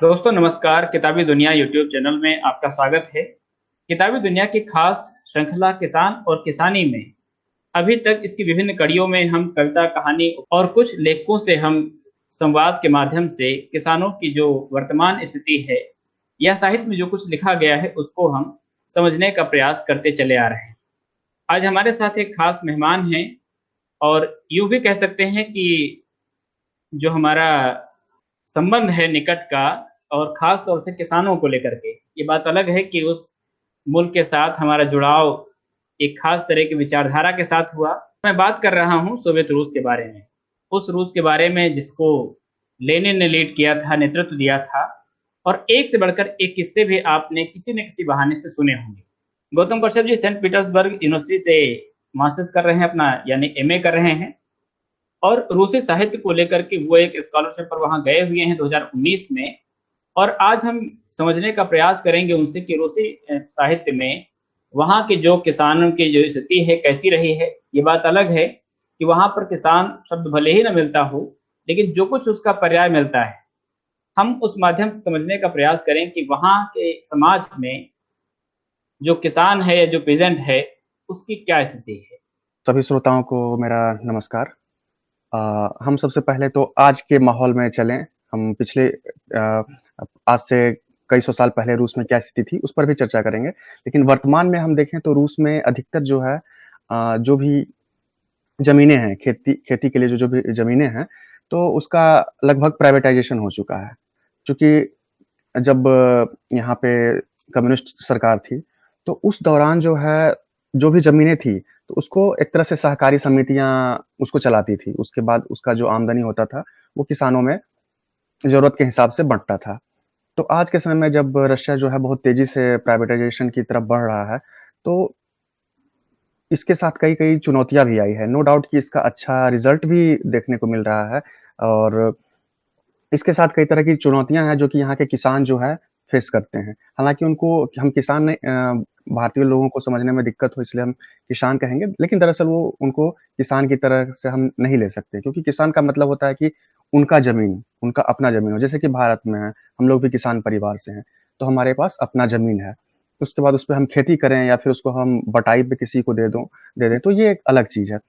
दोस्तों नमस्कार। किताबी दुनिया यूट्यूब चैनल में आपका स्वागत है। किताबी दुनिया की खास श्रृंखला किसान और किसानी में अभी तक इसकी विभिन्न कड़ियों में हम कविता, कहानी और कुछ लेखकों से हम संवाद के माध्यम से किसानों की जो वर्तमान स्थिति है या साहित्य में जो कुछ लिखा गया है उसको हम समझने का प्रयास करते चले आ रहे हैं। आज हमारे साथ एक खास मेहमान हैं और यूँ भी कह सकते हैं कि जो हमारा संबंध है निकट का और ख़ास तौर से किसानों को लेकर के। ये बात अलग है कि उस मुल्क के साथ हमारा जुड़ाव एक ख़ास तरह की विचारधारा के साथ हुआ। मैं बात कर रहा हूँ सोवियत रूस के बारे में। उस रूस के बारे में जिसको लेनिन ने लीड किया था, नेतृत्व दिया था और एक से बढ़कर एक किस्से भी आपने किसी न किसी बहाने से सुने होंगे। गौतम कौशल जी सेंट पीटर्सबर्ग यूनिवर्सिटी से मास्टर्स कर रहे हैं अपना यानी एमए कर रहे हैं। और रूसी साहित्य को लेकर के वो एक स्कॉलरशिप पर वहाँ गए हुए हैं 2019 में। और आज हम समझने का प्रयास करेंगे उनसे कि रूसी साहित्य में वहाँ के जो किसानों की जो स्थिति है कैसी रही है। ये बात अलग है कि वहाँ पर किसान शब्द भले ही ना मिलता हो, लेकिन जो कुछ उसका पर्याय मिलता है, हम उस माध्यम से समझने का प्रयास करें कि वहाँ के समाज में जो किसान है या जो पीज़ेंट है, उसकी क्या स्थिति है? सभी श्रोताओं को मेरा नमस्कार। हम सबसे पहले तो आज के माहौल में चलें। हम पिछले आज से कई सौ साल पहले रूस में क्या स्थिति थी, उस पर भी चर्चा करेंगे। लेकिन वर्तमान में हम देखें तो रूस में अधिकतर जो है जो भी ज़मीनें हैं, खेती खेती के लिए जो भी ज़मीनें हैं, तो उसका लगभग प्राइवेटाइज़ेशन हो चुका है। चूँकि जब यहाँ पे कम्युनिस्ट सरकार थी, तो उस दौरान जो है, जो भी ज़मीनें थी, तो उसको एक तरह से सहकारी समितियाँ उसको चलाती थी। उसके बाद उसका जो आमदनी होता था, वो किसानों में ज़रूरत के हिसाब से बँटता था। तो आज के समय में जब रशिया जो है बहुत तेज़ी से प्राइवेटाइज़ेशन की तरफ बढ़ रहा है, तो इसके साथ कई-कई चुनौतियाँ भी आई हैं। नो डाउट कि इसका अच्छा रिज़ल्ट भी देखने को मिल रहा है और इसके साथ कई तरह की चुनौतियाँ हैं जो कि यहाँ के किसान जो है फेस करते हैं। हालाँकि उनको हम किसान नहीं भारतीय लोगों को समझने में दिक्कत हो इसलिए हम किसान कहेंगे, लेकिन दरअसल वो उनको किसान की तरह से हम नहीं ले सकते क्योंकि किसान का मतलब होता है कि उनका ज़मीन, उनका अपना ज़मीन हो। जैसे कि भारत में है, हम लोग भी किसान परिवार से हैं, तो हमारे पास अपना ज़मीन है। उसके बाद उसपे हम खेती करें या फिर उसको हम बटाई पे किसी को दे दें, तो ये एक अलग चीज़ है।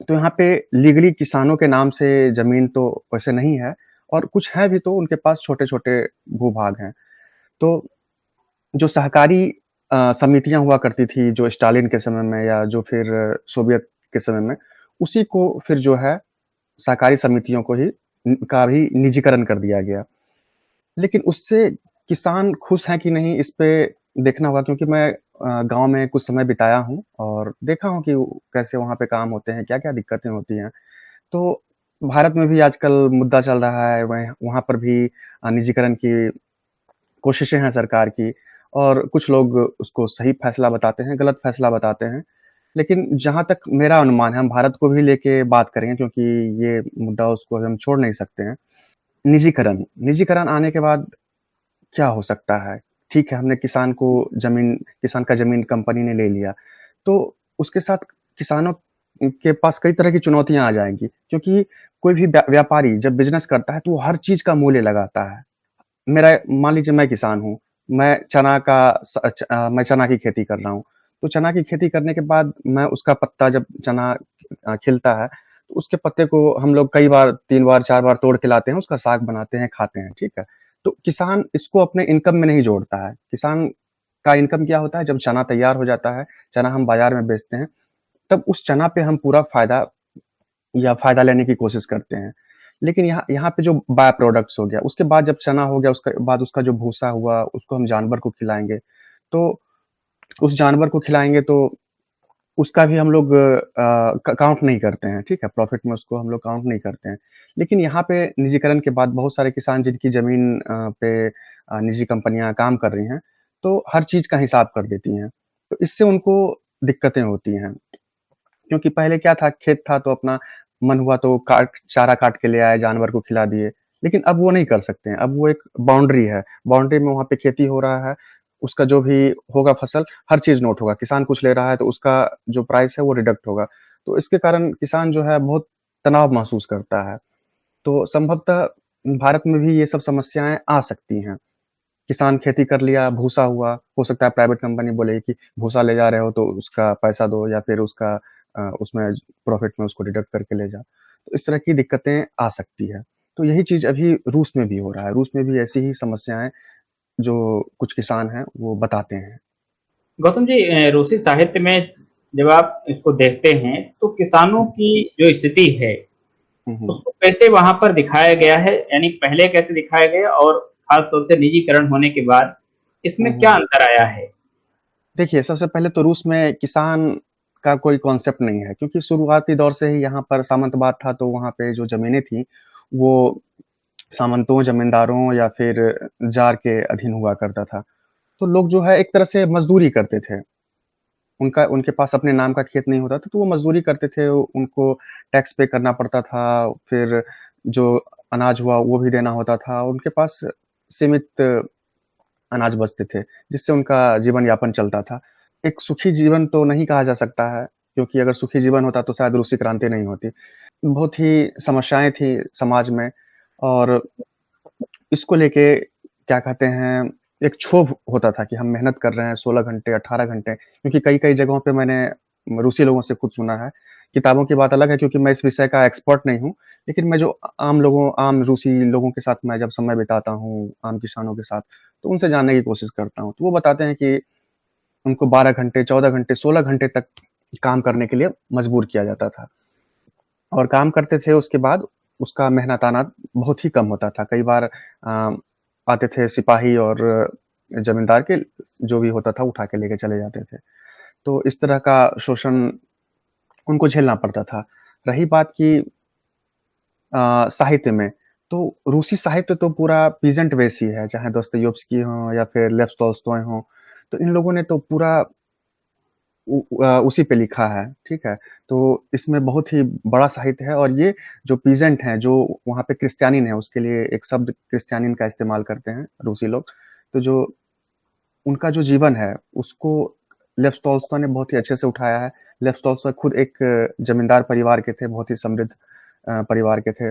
तो यहाँ पे लीगली किसानों के नाम से ज़मीन तो वैसे नहीं है और कुछ है भी तो उनके पास छोटे-छोटे भू-भाग हैं। तो जो सहकारी समितियाँ हुआ करती थी, जो स्टालिन के समय में या जो फिर सोवियत के समय में, उसी को फिर जो है सहकारी समितियों को ही का भी निजीकरण कर दिया गया। लेकिन उससे किसान खुश हैं कि नहीं इस पे देखना होगा क्योंकि मैं गाँव में कुछ समय बिताया हूँ और देखा हूँ कि कैसे वहाँ पे काम होते हैं, क्या-क्या दिक्कतें होती हैं। तो भारत में भी आजकल मुद्दा चल रहा है, वह वहाँ पर भी निजीकरण की कोशिशें हैं सरकार की और कुछ लोग उसको सही फैसला बताते हैं, गलत फैसला बताते हैं। लेकिन जहाँ तक मेरा अनुमान है, हम भारत को भी लेके बात करेंगे क्योंकि ये मुद्दा उसको हम छोड़ नहीं सकते हैं। निजीकरण निजीकरण आने के बाद क्या हो सकता है? ठीक है, हमने किसान का ज़मीन कंपनी ने ले लिया, तो उसके साथ किसानों के पास कई तरह की चुनौतियाँ आ जाएँगी क्योंकि कोई भी व्यापारी जब बिज़नेस करता है, तो वो हर चीज़ का मूल्य लगाता है। मान लीजिए मैं किसान हूँ, मैं चना की खेती कर रहा हूँ, तो चना की खेती करने के बाद मैं उसका पत्ता जब चना खिलता है, तो उसके पत्ते को हम लोग कई बार 3 बार, 4 बार तोड़ के लाते हैं, उसका साग बनाते हैं, खाते हैं, ठीक है? तो किसान इसको अपने इनकम में नहीं जोड़ता है। किसान का इनकम क्या होता है, जब चना तैयार हो जाता है, चना हम बाज़ार में बेचते हैं, तब उस चना पे हम पूरा फ़ायदा लेने की कोशिश करते हैं। लेकिन यहाँ यहाँ पे जो बाय प्रोडक्ट्स हो गया, उसके बाद जब चना हो गया, उसके बाद उसका जो भूसा हुआ, उसको हम जानवर को खिलाएँगे। तो उस जानवर को खिलाएँगे तो उसका भी हम लोग काउंट नहीं करते हैं, ठीक है? प्रॉफ़िट में उसको हम लोग काउंट नहीं करते हैं। लेकिन यहाँ पे निजीकरण के बाद बहुत सारे किसान जिनकी ज़मीन पे निजी कंपनियाँ काम कर रही हैं, तो हर चीज़ का हिसाब कर देती हैं। तो इससे उनको दिक्कतें होती हैं। क्योंकि पहले क्या था, खेत था तो अपना मन हुआ तो चारा काट के ले आए, जानवर को खिला दिए। लेकिन अब वो नहीं कर सकते हैं, अब वो एक बाउंड्री है, बाउंड्री में वहाँ पे खेती हो रहा है, उसका जो भी होगा फसल, हर चीज़ नोट होगा। किसान कुछ ले रहा है तो उसका जो प्राइस है वो डिडक्ट होगा। तो इसके कारण किसान जो है बहुत तनाव महसूस करता है। तो संभवतः भारत में भी ये सब समस्याएँ आ सकती हैं। किसान खेती कर लिया, भूसा हुआ, हो सकता है प्राइवेट कंपनी बोले कि भूसा ले जा रहे हो तो उसका पैसा दो या फिर उसका उसमें प्रॉफ़िट में उसको डिडक्ट करके ले जाओ। तो इस तरह की दिक्कतें आ सकती है। तो यही चीज़ अभी रूस में भी हो रहा है। रूस में भी ऐसी ही समस्याएँ जो कुछ किसान हैं, वो बताते हैं। गौतम जी, रूसी साहित्य में जब आप इसको देखते हैं तो किसानों की जो स्थिति है हुँ, हुँ। उसको कैसे वहां पर दिखाया गया है, यानी पहले कैसे दिखाया गया और खास तौर से निजीकरण होने के बाद इसमें हुँ, क्या हुँ। अंतर आया है? देखिए, सबसे पहले तो रूस में किसान का कोई कॉन्सेप्ट नहीं है क्योंकि शुरुआती दौर से ही यहाँ पर सामंतवाद था, तो वहाँ पे जो ज़मीनें थी, वो सामंतों, ज़मींदारों या फिर ज़ार के अधीन हुआ करता था। तो लोग जो है एक तरह से मज़दूरी करते थे। उनका उनके पास अपने नाम का खेत नहीं होता था, तो वो मज़दूरी करते थे, उनको टैक्स पे करना पड़ता था, फिर जो अनाज हुआ वो भी देना होता था। उनके पास सीमित अनाज बचते थे, जिससे उनका जीवन-यापन चलता था। एक सुखी जीवन तो नहीं कहा जा सकता है, क्योंकि अगर सुखी जीवन होता तो शायद रूसी क्रांति नहीं होती। बहुत ही समस्याएँ थी समाज में और इसको लेके क्या कहते हैं, एक क्षोभ होता था कि हम मेहनत कर रहे हैं 16 घंटे, 18 घंटे क्योंकि कई-कई जगहों पे मैंने रूसी लोगों से खुद सुना है। किताबों की बात अलग है क्योंकि मैं इस विषय का एक्सपर्ट नहीं हूँ, लेकिन मैं जो आम रूसी लोगों के साथ मैं जब समय बिताता हूँ, आम किसानों के साथ, तो उनसे जानने की कोशिश करता हूँ। तो वो बताते हैं कि उनको 12 घंटे, 14 घंटे, 16 घंटे तक काम करने के लिए मजबूर किया जाता था और काम करते थे उसके बाद उसका मेहनताना बहुत ही कम होता था। कई बार आते थे सिपाही और ज़मींदार के जो भी होता था उठा के लेके चले जाते थे। तो इस तरह का शोषण उनको झेलना पड़ता था। रही बात कि साहित्य में, तो रूसी साहित्य तो पूरा पीजेंट बेस ही है, चाहे दोस्तोयेव्स्की हों या फिर लेव टॉल्स्टॉय हों। तो इन लोगों ने तो पूरा उसी पे लिखा है, ठीक है? तो इसमें बहुत ही बड़ा साहित्य है और ये जो पीजेंट हैं, जो वहाँ पे क्रिश्चियनिन है, उसके लिए एक शब्द क्रिश्चियनिन का इस्तेमाल करते हैं रूसी लोग। तो जो उनका जो जीवन है, उसको लेव टॉल्स्टॉय ने बहुत ही अच्छे से उठाया है। लेव टॉल्स्टॉय खुद एक ज़मींदार परिवार के थे, बहुत ही समृद्ध परिवार के थे।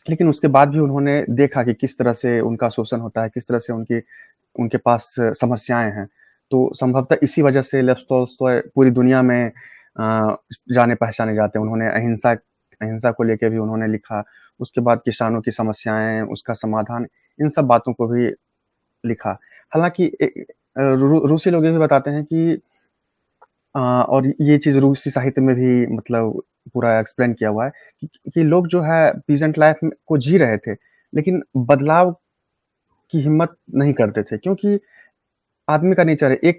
लेकिन उसके बाद भी उन्होंने देखा कि किस तरह से उनका शोषण होता है, किस तरह से उनके पास समस्याएँ हैं। तो संभवतः इसी वजह से लेव टॉल्स्टॉय पूरी दुनिया में जाने-पहचाने जाते हैं। उन्होंने अहिंसा अहिंसा को लेके भी उन्होंने लिखा। उसके बाद किसानों की समस्याएँ, उसका समाधान, इन सब बातों को भी लिखा। हालाँकि रूसी लोग ये भी बताते हैं कि और ये चीज़ रूसी साहित्य में भी मतलब पूरा एक्सप्लेन किया हुआ है कि लोग जो है पीजेंट लाइफ में को जी रहे थे, लेकिन बदलाव की हिम्मत नहीं करते थे क्योंकि आदमी का नेचर है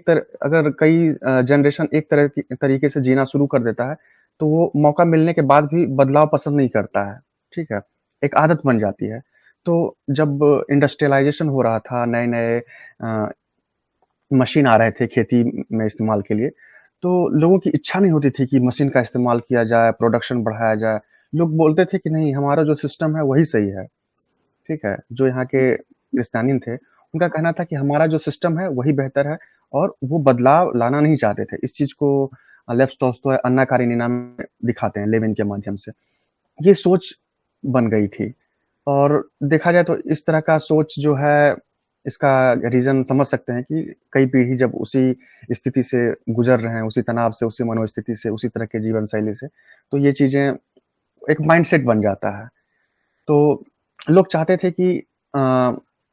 अगर कई जनरेशन एक तरह की तरीके से जीना शुरू कर देता है, तो वो मौका मिलने के बाद भी बदलाव पसंद नहीं करता है, ठीक है? एक आदत बन जाती है। तो जब इंडस्ट्रियलाइज़ेशन हो रहा था, नए-नए मशीन आ रहे थे खेती में इस्तेमाल के लिए, तो लोगों की इच्छा नहीं होती थी कि मशीन का इस्तेमाल किया जाए, प्रोडक्शन बढ़ाया जाए। लोग बोलते थे कि नहीं हमारा जो सिस्टम है वही सही है, ठीक है? जो यहाँ के क्रिश्चियनिन थे, उनका कहना था कि हमारा जो सिस्टम है वही बेहतर है और वो बदलाव लाना नहीं चाहते थे। इस चीज़ को लेव टॉल्स्टॉय अन्ना कारेनिना में दिखाते हैं लेविन के माध्यम से। ये सोच बन गई थी और देखा जाए तो इस तरह का सोच जो है, इसका रीज़न समझ सकते हैं कि कई पीढ़ी जब उसी स्थिति से गुज़र रहे हैं, उसी तनाव से, उसी मनोस्थिति से, उसी तरह के जीवन शैली से, तो ये चीज़ें एक माइंडसेट बन जाता है। तो लोग चाहते थे कि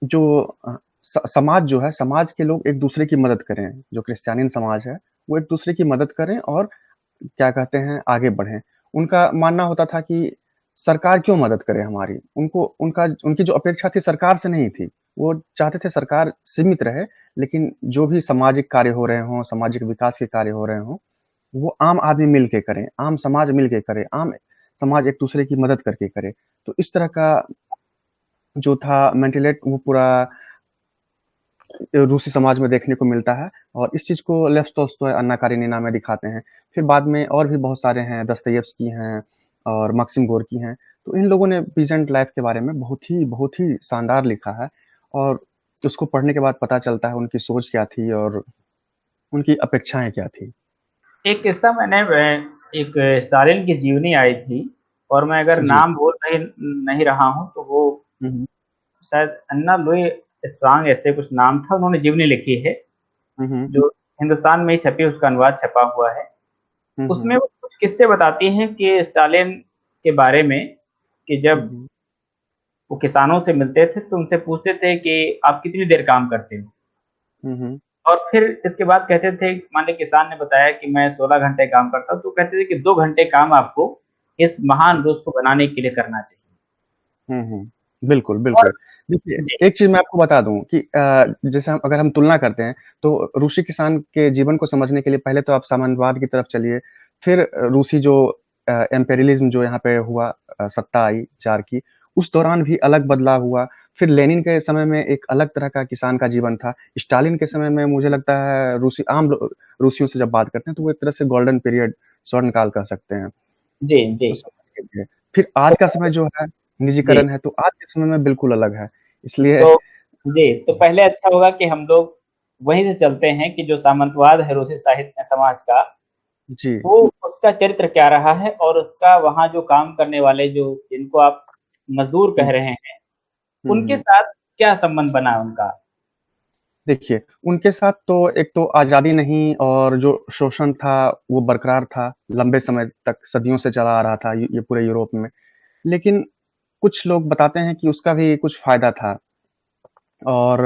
जो समाज जो है, समाज के लोग एक-दूसरे की मदद करें। जो क्रिश्चियनिन समाज है, वो एक-दूसरे की मदद करें और क्या कहते हैं, आगे बढ़ें। उनका मानना होता था कि सरकार क्यों मदद करे हमारी? उनकी जो अपेक्षा थी सरकार से नहीं थी। वो चाहते थे सरकार सीमित रहे, लेकिन जो भी सामाजिक कार्य हो रहे हों, सामाजिक विकास के कार्य हो रहे हों, वो आम आदमी मिल के करें, आम समाज मिल के करे, आम समाज एक-दूसरे की मदद करके करे। तो इस तरह का जो था मेंटलेट वो पूरा रूसी समाज में देखने को मिलता है और इस चीज़ को लेव टॉल्स्टॉय अन्ना कारेनिना में दिखाते हैं। फिर बाद में और भी बहुत सारे हैं, दोस्तोयेव्स्की हैं और मक्सिम गोर्की हैं। तो इन लोगों ने पीजेंट लाइफ के बारे में बहुत ही शानदार लिखा है और उसको पढ़ने के बाद पता चलता है उनकी सोच क्या थी और उनकी अपेक्षाएँ क्या थी। एक किस्सा मैंने एक स्टालिन की जीवनी आई थी और मैं अगर जी। नाम भूल नहीं नहीं रहा हूँ तो वो हुँ, हुँ। शायद अन्ना लुई स्ट्रांग ऐसे कुछ नाम था, उन्होंने जीवनी लिखी है, हुँ, हुँ। जो हिंदुस्तान में ही छपी, उसका अनुवाद छपा हुआ है। हुँ, उसमें हुँ। वो कुछ किस्से बताती हैं कि स्टालिन के बारे में, कि हुँ, जब हुँ। वो किसानों से मिलते थे तो उनसे पूछते थे कि आप कितनी देर काम करते हो? हुँ, हुँ। और फिर इसके बाद कहते थे, मान लीजिए किसान ने बताया कि मैं 16 घंटे काम करता हूँ, तो कहते थे कि 2 घंटे काम आपको इस महान रूस को बनाने के लिए करना चाहिए। हुँ, हुँ। बिल्कुल, और बिल्कुल। देखिए, जी, एक चीज़ मैं आपको बता दूँ कि जैसे हम अगर हम तुलना करते हैं, तो रूसी किसान के जीवन को समझने के लिए पहले तो आप साम्यवाद की तरफ चलिए, फिर रूसी जो इम्पेरियलिज़्म जो यहाँ पे हुआ, सत्ता आई ज़ार की, उस दौरान भी अलग बदलाव हुआ। फिर लेनिन के समय में एक अलग तरह का किसान का जीवन था। स्टालिन के समय में मुझे लगता है रूसियों से जब बात करते हैं, तो वो एक तरह से गोल्डन पीरियड, स्वर्णकाल कह सकते हैं। जी, जी। तो समझ लीजिए। फिर आज का समय जो है, जी, निजीकरण है, तो आज के समय में बिल्कुल अलग है। इसलिए तो जी, तो पहले अच्छा होगा कि हम लोग वहीं से चलते हैं कि जो सामंतवाद है रूसी साहित्य समाज का, जी। वो उसका चरित्र क्या रहा है और उसका वहाँ जो काम करने वाले जो जिनको आप मज़दूर हुँ, कह रहे हैं, हुँ, उनके हुँ। साथ क्या संबंध बना उनका? देखिए, उनके साथ तो एक तो आज़ादी नहीं और जो शोषण था, वो बरकरार था, लंबे समय तक सदियों से चला आ रहा था ये पूरे यूरोप में। लेकिन कुछ लोग बताते हैं कि उसका भी कुछ फ़ायदा था और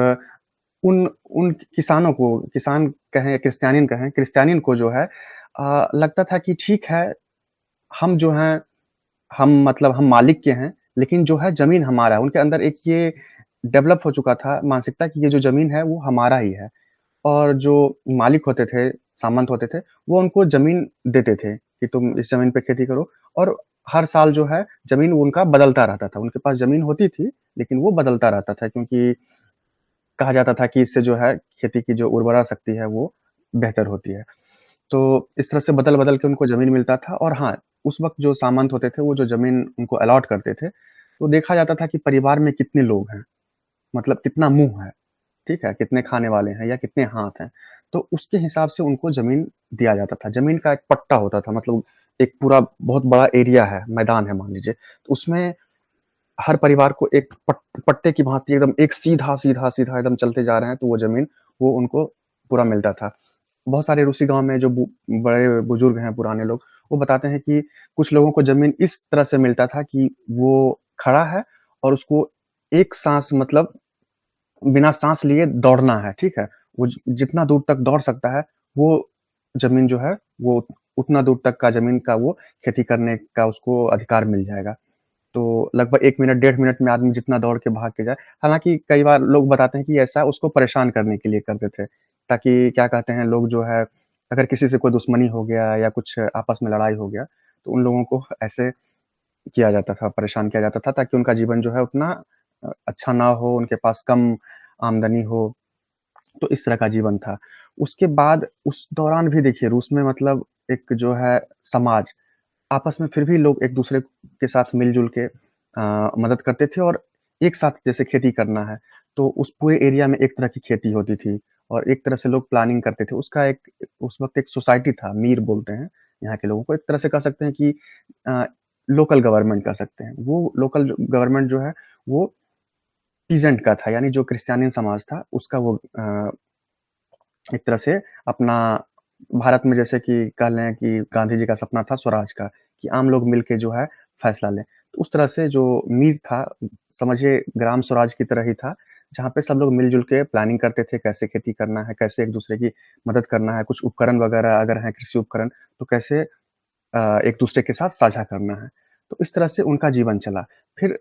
उन उन किसानों को, किसान कहें, क्रिस्टियानिन को जो है लगता था कि ठीक है, हम जो हैं हम मतलब हम मालिक के हैं, लेकिन जो है ज़मीन हमारा है। उनके अंदर एक ये डेवलप हो चुका था मानसिकता कि ये जो ज़मीन है वो हमारा ही है और जो मालिक होते थे, सामंत होते थे, वो उनको ज़मीन देते थे कि तुम इस ज़मीन पे खेती करो और हर साल जो है ज़मीन उनका बदलता रहता था। उनके पास ज़मीन होती थी, लेकिन वो बदलता रहता था क्योंकि कहा जाता था कि इससे जो है खेती की जो उर्वरा शक्ति है वो बेहतर होती है। तो इस तरह से बदल-बदल के उनको ज़मीन मिलता था और हाँ, उस वक़्त जो सामंत होते थे, वो जो ज़मीन उनको अलॉट करते थे, तो देखा जाता था कि परिवार में कितने लोग हैं, मतलब कितना मुँह है, ठीक है? कितने खाने वाले हैं या कितने हाथ हैं। तो उसके हिसाब से उनको ज़मीन दिया जाता था। ज़मीन का एक पट्टा होता था मतलब एक पूरा बहुत बड़ा एरिया है, मैदान है मान लीजिए, तो उसमें हर परिवार को एक पट्टे की भाँति एकदम एक सीधा एकदम चलते जा रहे हैं, तो वो ज़मीन वो उनको पूरा मिलता था। बहुत सारे रूसी गाँव में जो बड़े बुजुर्ग हैं, पुराने लोग, वो बताते हैं कि कुछ लोगों को ज़मीन इस तरह से मिलता था कि वो खड़ा है और उसको एक साँस मतलब बिना साँस लिए दौड़ना है, ठीक है? वो जितना दूर तक दौड़ सकता है, वो ज़मीन जो है, वो उतना दूर तक का ज़मीन का वो खेती करने का उसको अधिकार मिल जाएगा। तो लगभग 1 मिनट, डेढ़ मिनट में आदमी जितना दौड़ के भाग के जाए। हालाँकि कई बार लोग बताते हैं कि ऐसा उसको परेशान करने के लिए करते थे, ताकि क्या कहते हैं लोग जो है अगर किसी से कोई दुश्मनी हो गया या कुछ आपस में लड़ाई हो गया, तो उन लोगों को ऐसे किया जाता था, परेशान किया जाता था ताकि उनका जीवन जो है उतना अच्छा ना हो, उनके पास कम आमदनी हो, तो इस तरह का जीवन था। उसके बाद उस दौरान भी देखिए रूस में मतलब एक जो है समाज आपस में फिर भी लोग एक-दूसरे के साथ मिल-जुल के मदद करते थे और एक साथ जैसे खेती करना है, तो उस पूरे एरिया में एक तरह की खेती होती थी और एक तरह से लोग प्लानिंग करते थे। उसका एक उस वक़्त एक सोसाइटी था, मीर बोलते हैं यहाँ के लोगों को। एक तरह से कह सकते हैं कि अ, लोकल गवर्नमेंट कह सकते हैं। वो लोकल जो गवर्नमेंट जो है, वो पीज़ेंट का था, यानी जो क्रिश्चियन समाज था, उसका वो एक तरह से अपना भारत में जैसे कि कह लें कि गांधी जी का सपना था स्वराज का, कि आम लोग मिलके जो है फैसला लें। तो उस तरह से जो मीर था, समझिए ग्राम स्वराज की तरह ही था, जहाँ पे सब लोग मिल-जुल के प्लानिंग करते थे, कैसे खेती करना है, कैसे एक-दूसरे की मदद करना है, कुछ उपकरण वगैरह अगर हैं कृषि उपकरण, तो कैसे एक-दूसरे के साथ साझा करना है। तो इस तरह से उनका जीवन चला। फिर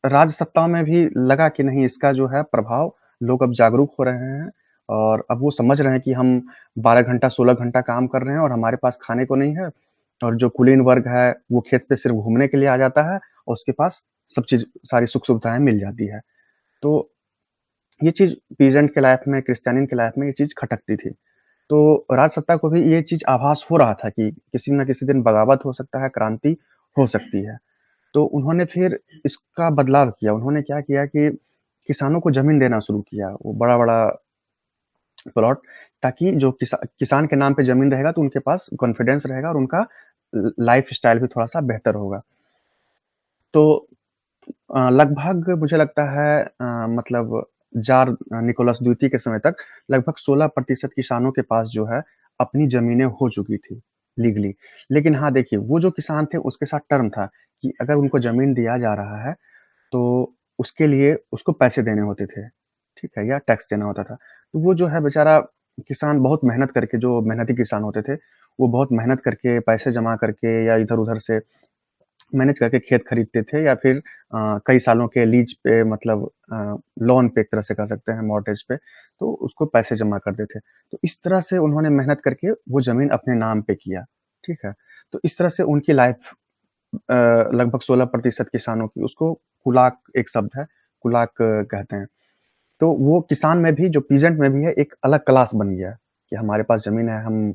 राजसत्ता में भी लगा कि नहीं इसका जो है प्रभाव लोग अब जागरूक हो रहे हैं और अब वो समझ रहे हैं कि हम 12 घंटा, 16 घंटा काम कर रहे हैं और हमारे पास खाने को नहीं है और जो कुलीन वर्ग है, वो खेत पे सिर्फ़ घूमने के लिए आ जाता है और उसके पास सब चीज़ सारी सुख-सुविधाएँ मिल जाती है। तो ये चीज़ पीजेंट के लाइफ़ में, क्रिश्चियन के लाइफ़ में ये चीज़ खटकती थी। तो राजसत्ता को भी ये चीज़ आभास हो रहा था कि किसी न किसी दिन बगावत हो सकता है, क्रांति हो सकती है। तो उन्होंने फिर इसका बदलाव किया। उन्होंने क्या किया कि किसानों को ज़मीन देना शुरू किया। वो बड़ा-बड़ा प्लॉट ताकि जो किसान के नाम पे ज़मीन रहेगा तो उनके पास कॉन्फिडेंस रहेगा और उनका लाइफ़स्टाइल भी थोड़ा-सा बेहतर होगा। तो लगभग मुझे लगता है मतलब ज़ार निकोलस द्वितीय के समय तक लगभग 16% किसानों के पास जो है अपनी ज़मीनें हो चुकी थी लीगली। लेकिन हाँ, देखिए वो जो किसान थे उसके साथ टर्म था कि अगर उनको ज़मीन दिया जा रहा है तो उसके लिए उसको पैसे देने होते थे, ठीक है? या टैक्स देना होता था। तो वो जो है बेचारा किसान बहुत मेहनत करके जो मेहनती किसान होते थे, वो बहुत मेहनत करके पैसे जमा करके या इधर-उधर से मैनेज करके खेत खरीदते थे या फिर कई सालों के लीज पे मतलब लोन पे एक तरह से कह सकते हैं मॉर्टगेज पे, तो उसको पैसे जमा करते थे। तो इस तरह से उन्होंने मेहनत करके वो ज़मीन अपने नाम पे किया, ठीक है? तो इस तरह से उनकी लाइफ़ लगभग 16% किसानों की उसको कुलाक एक शब्द है, कुलाक कहते हैं। तो वो किसान में भी जो पीज़ेंट में भी है एक अलग क्लास बन गया, कि हमारे पास ज़मीन है, हम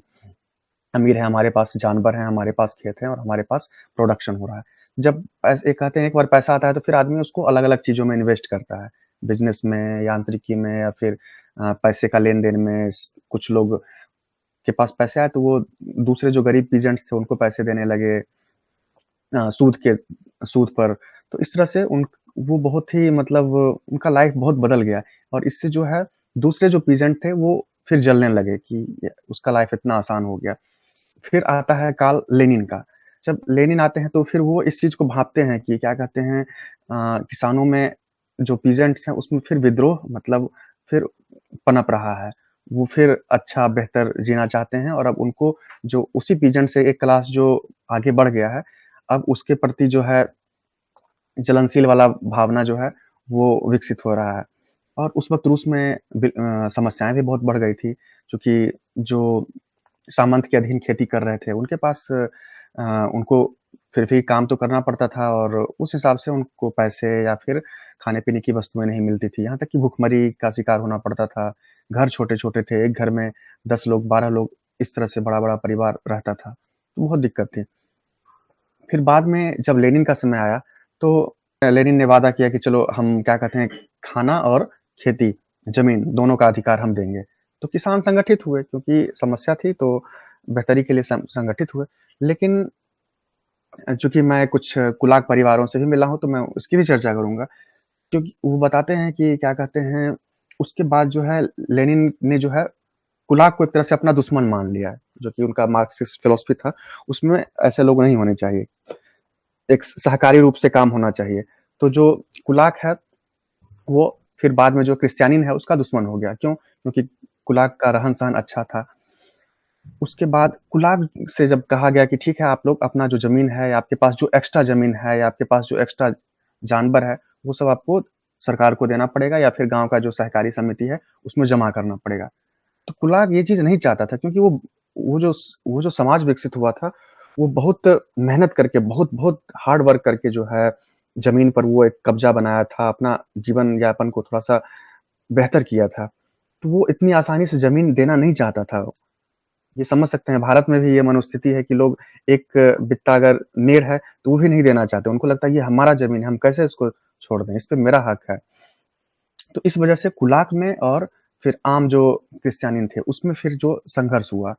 अमीर हैं, हमारे पास जानवर हैं, हमारे पास खेत हैं और हमारे पास प्रोडक्शन हो रहा है। जब ऐसे कहते हैं एक बार पैसा आता है तो फिर आदमी उसको अलग-अलग चीज़ों में इन्वेस्ट करता है। बिज़नेस में, यांत्रिकी में या फिर पैसे का लेन-देन में कुछ लोग के पास पैसे आए तो वो दूसरे जो गरीब पीज़ेंट्स थे उनको पैसे देने लगे सूद पर। तो इस तरह से उन वो बहुत ही मतलब उनका लाइफ़ बहुत बदल गया और इससे जो है दूसरे जो पीज़ेंट थे वो फिर जलने लगे कि उसका लाइफ़ इतना आसान हो गया। फिर आता है काल लेनिन का। जब लेनिन आते हैं तो फिर वो इस चीज़ को भाँपते हैं कि क्या कहते हैं किसानों में जो पीज़ेंट्स हैं उसमें फिर विद्रोह मतलब फिर पनप रहा है। वो फिर अच्छा बेहतर जीना चाहते हैं और अब उनको जो उसी पीज़ेंट से एक क्लास जो आगे बढ़ गया है, अब उसके प्रति जो है जलनशील वाला भावना जो है वो विकसित हो रहा है। और उस वक़्त रूस में समस्याएँ भी बहुत बढ़ गई थी क्योंकि जो सामंत के अधीन खेती कर रहे थे, उनके पास उनको फिर भी काम तो करना पड़ता था और उस हिसाब से उनको पैसे या फिर खाने-पीने की वस्तुएँ नहीं मिलती थी। यहाँ तक कि भुखमरी का शिकार होना पड़ता था। घर छोटे-छोटे थे, एक घर में 10 लोग, 12 लोग इस तरह से बड़ा-बड़ा परिवार रहता था। तो बहुत दिक्कत थी। फिर बाद में जब लेनिन का समय आया, तो लेनिन ने वादा किया कि चलो हम क्या कहते हैं खाना और खेती, ज़मीन दोनों का अधिकार हम देंगे। तो किसान संगठित हुए क्योंकि समस्या थी तो बेहतरी के लिए संगठित हुए। लेकिन चूँकि मैं कुछ कुलाक परिवारों से भी मिला हूँ तो मैं उसकी भी चर्चा करूँगा। क्योंकि वो बताते हैं कि क्या कहते हैं, उसके बाद जो है लेनिन ने जो है कुलाक को एक तरह से अपना दुश्मन मान लिया है, जो कि उनका मार्क्सिस्ट फिलॉसफी था, उसमें ऐसे लोग नहीं होने चाहिए। एक सहकारी रूप से काम होना चाहिए। तो जो कुलाक है, वो फिर बाद में जो क्रिश्चियानिन है, उसका दुश्मन हो गया। क्यों? क्योंकि कुलाक का रहन-सहन अच्छा था। उसके बाद कुलाक से जब कहा गया कि ठीक है, आप लोग अपना जो ज़मीन है या आपके पास जो एक्स्ट्रा ज़मीन है या आपके पास जो एक्स्ट्रा जानवर है, वो सब आपको सरकार को देना पड़ेगा या फिर गाँव का जो सहकारी समिति है, उसमें जमा करना पड़ेगा। तो कुलाक ये चीज़ नहीं चाहता था क्योंकि वो जो समाज विकसित हुआ था, वो बहुत मेहनत करके, बहुत-बहुत हार्ड वर्क करके जो है, ज़मीन पर वो एक कब्ज़ा बनाया था, अपना जीवन यापन को थोड़ा-सा बेहतर किया था। तो वो इतनी आसानी से ज़मीन देना नहीं चाहता था। ये समझ सकते हैं भारत में भी ये मनोस्थिति है कि लोग एक बित्ता अगर नेर है, तो वो भी नहीं देना चाहते। उनको लगता है ये हमारा ज़मीन है, हम कैसे इसको छोड़ दें? इस पे मेरा हक है। तो इस वजह से कुलाक में और फिर आम जो क्रिश्चियनिन थे, उसमें फिर जो संघर्ष हुआ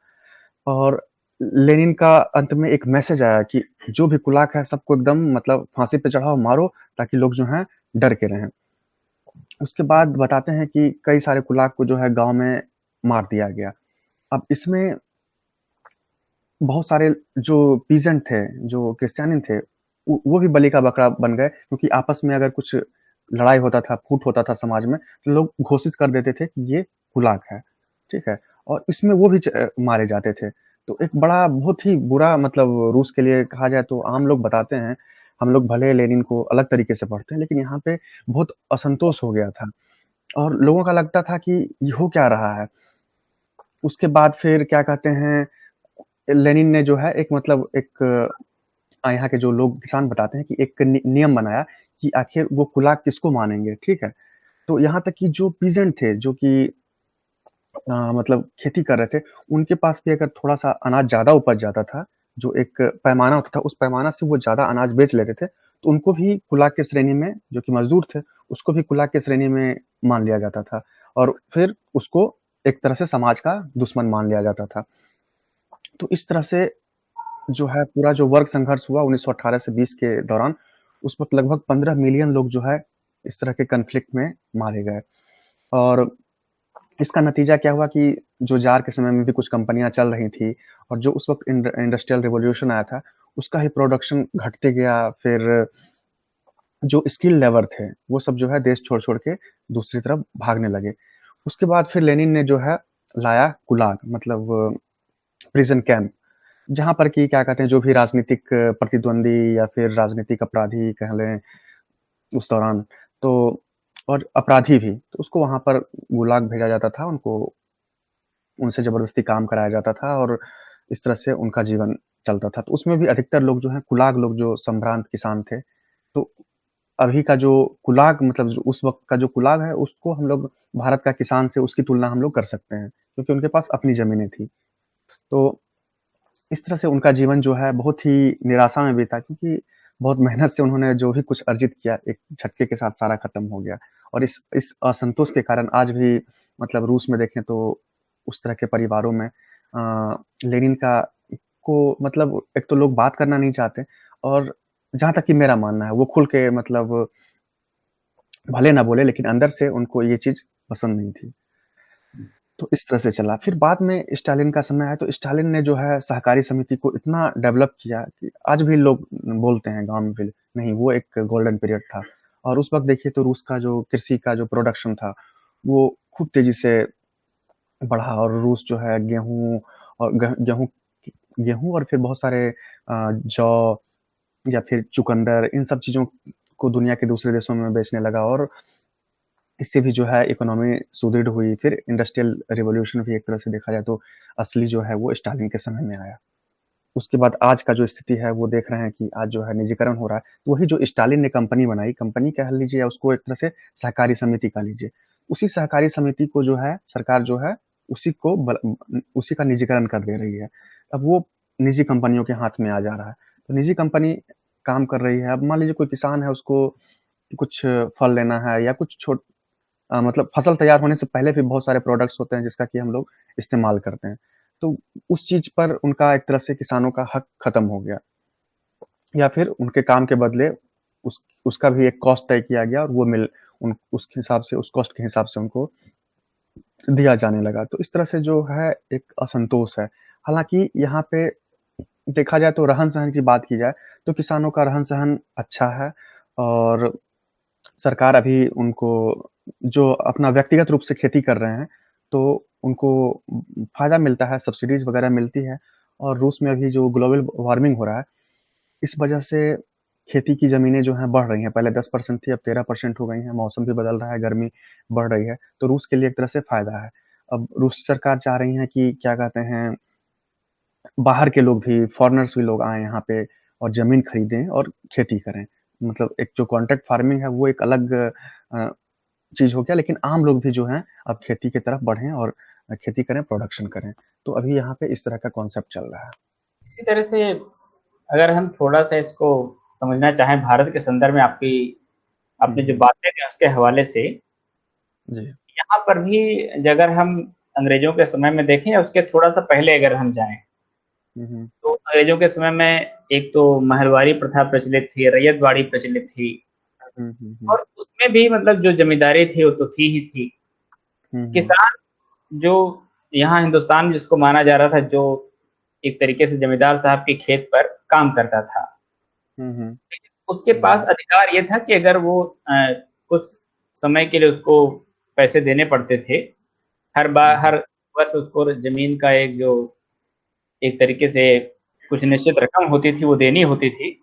और लेनिन का अंत में एक मैसेज आया कि जो भी कुलाक है सबको एकदम मतलब फांसी पे चढ़ाओ, मारो ताकि लोग जो हैं डर के रहें। उसके बाद बताते हैं कि कई सारे कुलाक को जो है गाँव में मार दिया गया। अब इसमें बहुत सारे जो पीजेंट थे, जो क्रिश्चियनिन थे, वो भी बलि का बकरा बन गए क्योंकि आपस में अगर कुछ लड़ाई होता था, फूट होता था समाज में, तो लोग घोषित कर देते थे कि ये कुलाक है, ठीक है? और इसमें वो भी मारे जाते थे। तो एक बड़ा बहुत ही बुरा मतलब रूस के लिए कहा जाए तो आम लोग बताते हैं, हम लोग भले लेनिन को अलग तरीके से पढ़ते हैं, लेकिन यहाँ पे बहुत असंतोष हो गया था और लोगों का लगता था कि ये हो क्या रहा है? उसके बाद फिर क्या कहते हैं, लेनिन ने जो है एक मतलब एक यहाँ के जो लोग किसान बताते हैं कि एक नियम बनाया कि आखिर वो खुला किसको मानेंगे, ठीक है? तो यहाँ तक कि जो पीजेंट थे, जो कि मतलब खेती कर रहे थे, उनके पास भी अगर थोड़ा-सा अनाज ज़्यादा उपज जाता था, जो एक पैमाना होता था, उस पैमाना से वो ज़्यादा अनाज बेच लेते थे, तो उनको भी कुलाक के श्रेणी में जो कि मज़दूर थे, उसको भी कुलाक के श्रेणी में मान लिया जाता था और फिर उसको एक तरह से समाज का दुश्मन मान लिया जाता था। तो इस तरह से जो है पूरा जो वर्ग संघर्ष हुआ 1918 से 20 के दौरान, उस वक़्त लगभग 15 मिलियन लोग जो है इस तरह के कॉन्फ्लिक्ट में मारे गए। और इसका नतीजा क्या हुआ कि जो जार के समय में भी कुछ कंपनियाँ चल रही थी और जो उस वक़्त इंडस्ट्रियल रिवॉल्यूशन आया था, उसका ही प्रोडक्शन घटते गया। फिर जो स्किल लेबर थे, वो सब जो है देश छोड़-छोड़ के दूसरी तरफ भागने लगे। उसके बाद फिर लेनिन ने जो है लाया गुलाग, मतलब प्रिज़न कैंप, जहाँ पर कि क्या कहते हैं, जो भी राजनीतिक प्रतिद्वंदी या फिर राजनीतिक अपराधी कह लें उस दौरान, तो और अपराधी भी, तो उसको वहाँ पर गुलाग भेजा जाता था, उनको उनसे ज़बरदस्ती काम कराया जाता था और इस तरह से उनका जीवन चलता था। तो उसमें भी अधिकतर लोग जो हैं कुलाग लोग, जो संभ्रांत किसान थे। तो अभी का जो कुलाग, मतलब जो उस वक़्त का जो कुलाग है, उसको हम लोग भारत का किसान से उसकी तुलना हम लोग कर सकते हैं, क्योंकि उनके पास अपनी ज़मीनें थी। तो इस तरह से उनका जीवन जो है बहुत ही निराशा में बीता, क्योंकि बहुत मेहनत से उन्होंने जो भी कुछ अर्जित किया, एक झटके के साथ सारा खत्म हो गया। और इस असंतोष के कारण आज भी, मतलब रूस में देखें तो उस तरह के परिवारों में लेनिन का को, मतलब एक तो लोग बात करना नहीं चाहते, और जहाँ तक कि मेरा मानना है, वो खुल के, मतलब भले ना बोले, लेकिन अंदर से उनको ये चीज़ पसंद नहीं थी। तो इस तरह से चला। फिर बाद में स्टालिन का समय आया, तो स्टालिन ने जो है सहकारी समिति को इतना डेवलप किया कि आज भी लोग बोलते हैं गाँव में भी, नहीं वो एक गोल्डन पीरियड था। और उस वक़्त देखिए तो रूस का जो कृषि का जो प्रोडक्शन था, वो खूब तेज़ी से बढ़ा, और रूस जो है गेहूँ और गेहूँ और फिर बहुत सारे जौ या फिर चुकंदर, इन सब चीज़ों को दुनिया के दूसरे देशों में बेचने लगा, और इससे भी जो है इकोनॉमी सुदृढ़ हुई। फिर इंडस्ट्रियल रिवॉल्यूशन भी एक तरह से देखा जाए तो असली जो है वो स्टालिन के समय में आया। उसके बाद आज का जो स्थिति है वो देख रहे हैं कि आज जो है निजीकरण हो रहा है। तो वही जो स्टालिन ने कंपनी बनाई, कंपनी कह लीजिए या उसको एक तरह से सहकारी समिति कह लीजिए। उसी सहकारी समिति को जो है सरकार जो है उसी का निजीकरण कर दे रही है। अब वो निजी कंपनियों के हाथ में आ जा रहा है। तो निजी कंपनी काम कर रही है। अब मान लीजिए कोई किसान है, उसको कुछ फल लेना है या कुछ मतलब फसल तैयार होने से पहले भी बहुत सारे प्रोडक्ट्स होते हैं जिसका कि हम लोग इस्तेमाल करते हैं। तो उस चीज़ पर उनका एक तरह से किसानों का हक खत्म हो गया, या फिर उनके काम के बदले उसका भी एक कॉस्ट तय किया गया, और वो मिल उन उसके हिसाब से, उस कॉस्ट के हिसाब से उनको दिया जाने लगा। तो इस तरह से जो है एक असंतोष है। हालाँकि यहाँ पे देखा जाए तो रहन-सहन की बात की जाए, तो किसानों का रहन-सहन अच्छा है, और सरकार अभी उनको जो अपना व्यक्तिगत रूप से खेती कर रहे हैं, तो उनको फ़ायदा मिलता है, सब्सिडीज़ वगैरह मिलती है। और रूस में अभी जो ग्लोबल वार्मिंग हो रहा है, इस वजह से खेती की ज़मीनें जो हैं बढ़ रही हैं। पहले 10% थी, अब 13% हो गई हैं। मौसम भी बदल रहा है, गर्मी बढ़ रही है, तो रूस के लिए एक तरह से फ़ायदा है। अब रूस सरकार चाह रही है कि क्या कहते हैं, बाहर के लोग भी, फ़ॉरेनर्स भी लोग आएँ यहाँ पे और ज़मीन खरीदें और खेती करें। मतलब एक जो कॉन्ट्रैक्ट फार्मिंग है, वो एक अलग अ, चीज़ हो गया, लेकिन आम लोग भी जो हैं अब खेती की तरफ बढ़ें और खेती करें, प्रोडक्शन करें। तो अभी यहाँ पे इस तरह का कॉन्सेप्ट चल रहा है। इसी तरह से अगर हम थोड़ा-सा इसको समझना चाहें भारत के संदर्भ में हुँ, आपने जो हुँ। बातें की उसके हवाले से, जी। यहाँ पर भी अगर हम अंग्रेज़ों के समय में देखें या उसके थोड़ा-सा पहले अगर हम जाएँ, हुँ, हुँ। तो अंग्रेज़ों के समय में एक तो महलवारी प्रथा प्रचलित थी, रैयतवाड़ी प्रचलित थी हुँ, हुँ, हुँ। और उसमें भी मतलब जो ज़मींदारी थी वो तो थी ही थी। हुँ, हुँ। किसान जो यहाँ हिंदुस्तान में जिसको माना जा रहा था, जो एक तरीके से ज़मींदार साहब के खेत पर काम करता था। हुँ, हुँ। उसके हुँ, पास हुँ। अधिकार ये था कि अगर वो कुछ समय के लिए उसको पैसे देने पड़ते थे। हुँ, हुँ। हर वर्ष उसको ज़मीन का एक जो एक तरीके से कुछ निश्चित रकम होती थी, वो देनी होती थी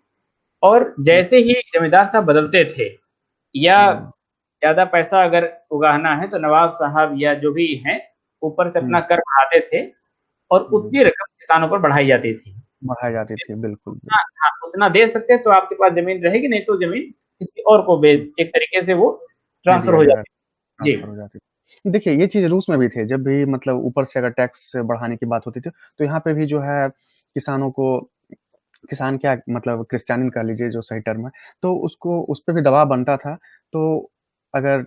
और हुँ, जैसे ही ज़मींदार साहब बदलते थे या हुँ। ज़्यादा पैसा अगर उगाहना है, तो नवाब साहब या जो भी हैं, ऊपर से हुँ, अपना कर बढ़ाते थे और हुँ। उतनी रकम किसानों पर बढ़ाई जाती थी। बढ़ाई जाती थी, बिल्कुल, उतना बिल्कुल। हाँ, उतना दे सकते हैं तो आपके पास ज़मीन रहेगी, नहीं तो ज़मीन किसी और को हुँ, बेच एक तरीके से वो दे ट्रांसफ़र दिया हो जाएगा, जाती है। जी। ट्रांसफ़र हो जाती थी। देखिए, ये चीज़ रूस में भी थे, जब भी मतलब ऊपर से अगर टैक्स बढ़ाने की बात होती थी, तो यहाँ पे भी जो है किसानों को, किसान क्या, मतलब क्रिश्चियन कह लीजिए जो सही टर्म है, तो उसको उस पे भी दबाव बनता था। तो अगर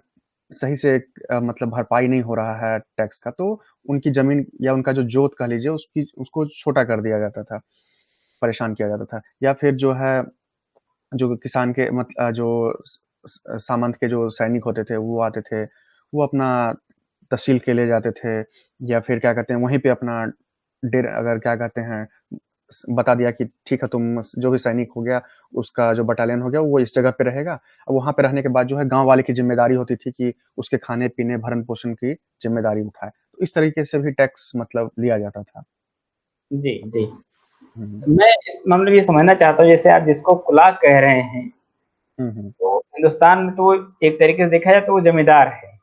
सही से मतलब भरपाई नहीं हो रहा है टैक्स का, तो उनकी ज़मीन या उनका जो जोत कह लीजिए उसको छोटा कर दिया जाता था, परेशान किया जाता था। या फिर जो है जो किसान के जो सामंत के जो सैनिक होते थे वो आते थे, वो अपना तहसील के ले जाते थे, या फिर क्या कहते हैं वहीं पे अपना अगर क्या कहते हैं बता दिया कि ठीक है, तुम जो भी सैनिक हो गया, उसका जो बटालियन हो गया वो इस जगह पे रहेगा। अब वहाँ पे रहने के बाद जो है गाँव वाले की ज़िम्मेदारी होती थी कि उसके खाने-पीने, भरण-पोषण की ज़िम्मेदारी उठाए। तो इस तरीके से भी टैक्स मतलब लिया जाता था। जी, जी। हुँ, मैं इस मामले में ये समझना चाहता हूँ, जैसे आप जिसको कुलाह कह रहे हैं, हुँ, हुँ, तो हिंदुस्तान में तो एक तरीके से देखा जाए तो वो ज़मींदार है।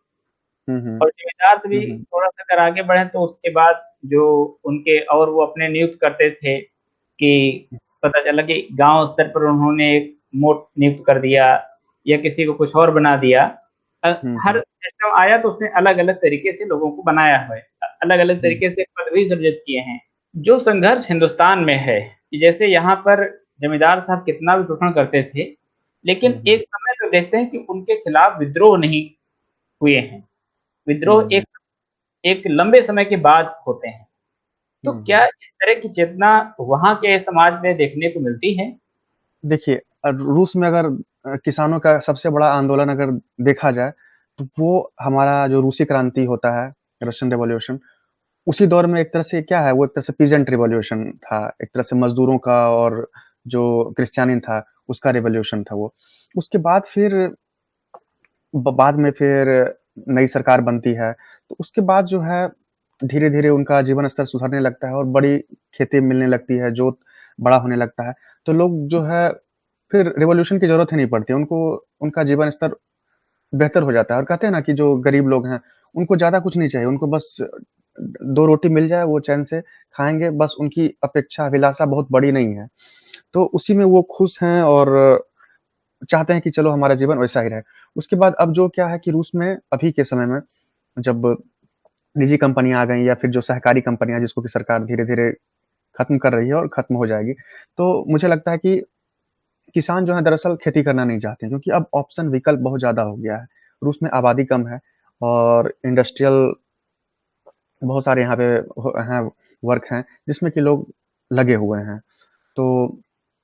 हुँ, हुँ, और ज़मींदार से भी हुँ, हुँ, थोड़ा-सा अगर आगे बढ़ें तो उसके बाद जो उनके और वो अपने नियुक्त करते थे कि पता चला कि गाँव स्तर पर उन्होंने एक मोट नियुक्त कर दिया या किसी को कुछ और बना दिया। हुँ, हर हुँ, सिस्टम आया तो उसने अलग-अलग तरीके से लोगों को बनाया है। अलग-अलग हुँ, तरीके से पद भी सृजित किए हैं। जो संघर्ष हिंदुस्तान में है, कि जैसे यहाँ पर ज़मींदार साहब कितना भी शोषण करते थे, हुँ, लेकिन हुँ, एक समय तो देखते हैं कि उनके खिलाफ विद्रोह नहीं हुए हैं। हुँ, विद्रोह हुँ, एक एक लंबे समय के बाद होते हैं। तो हुँ, क्या हुँ। इस तरह की चेतना वहाँ के समाज में देखने को मिलती है? देखिए, रूस में अगर किसानों का सबसे बड़ा आंदोलन अगर देखा जाए, तो वो हमारा जो रूसी क्रांति होता है, रशियन रिवॉल्यूशन, उसी दौर में एक तरह से क्या है, वो एक तरह से पीजेंट रिवॉल्यूशन था। एक तरह से मज़दूरों का और जो क्रिश्चियनी था, उसका रिवॉल्यूशन था वो। उसके बाद फिर बाद में फिर नई सरकार बनती है, तो उसके बाद जो है धीरे-धीरे उनका जीवन स्तर सुधरने लगता है और बड़ी खेती मिलने लगती है, जोत बड़ा होने लगता है। तो लोग जो है फिर रिवॉल्यूशन की ज़रूरत ही नहीं पड़ती, उनको उनका जीवन स्तर बेहतर हो जाता है और कहते हैं ना कि जो गरीब लोग हैं, उनको ज़्यादा कुछ नहीं चाहिए, उनको बस 2 रोटी मिल जाए, वो चैन से खाएँगे, बस उनकी अपेक्षा, अभिलाषा बहुत बड़ी नहीं है। तो उसी में वो खुश हैं और चाहते हैं कि चलो हमारा जीवन वैसा ही रहे। उसके बाद अब जो क्या है कि रूस में अभी के समय में जब निजी कंपनियाँ आ गई या फिर जो सहकारी कंपनियाँ जिसको कि सरकार धीरे-धीरे खत्म कर रही है और खत्म हो जाएगी। तो मुझे लगता है कि किसान जो है दरअसल खेती करना नहीं चाहते हैं क्योंकि अब ऑप्शन विकल्प बहुत ज़्यादा हो गया है। रूस में आबादी कम है और इंडस्ट्रियल बहुत सारे यहाँ पे हैं वर्क हैं जिसमें कि लोग लगे हुए हैं। तो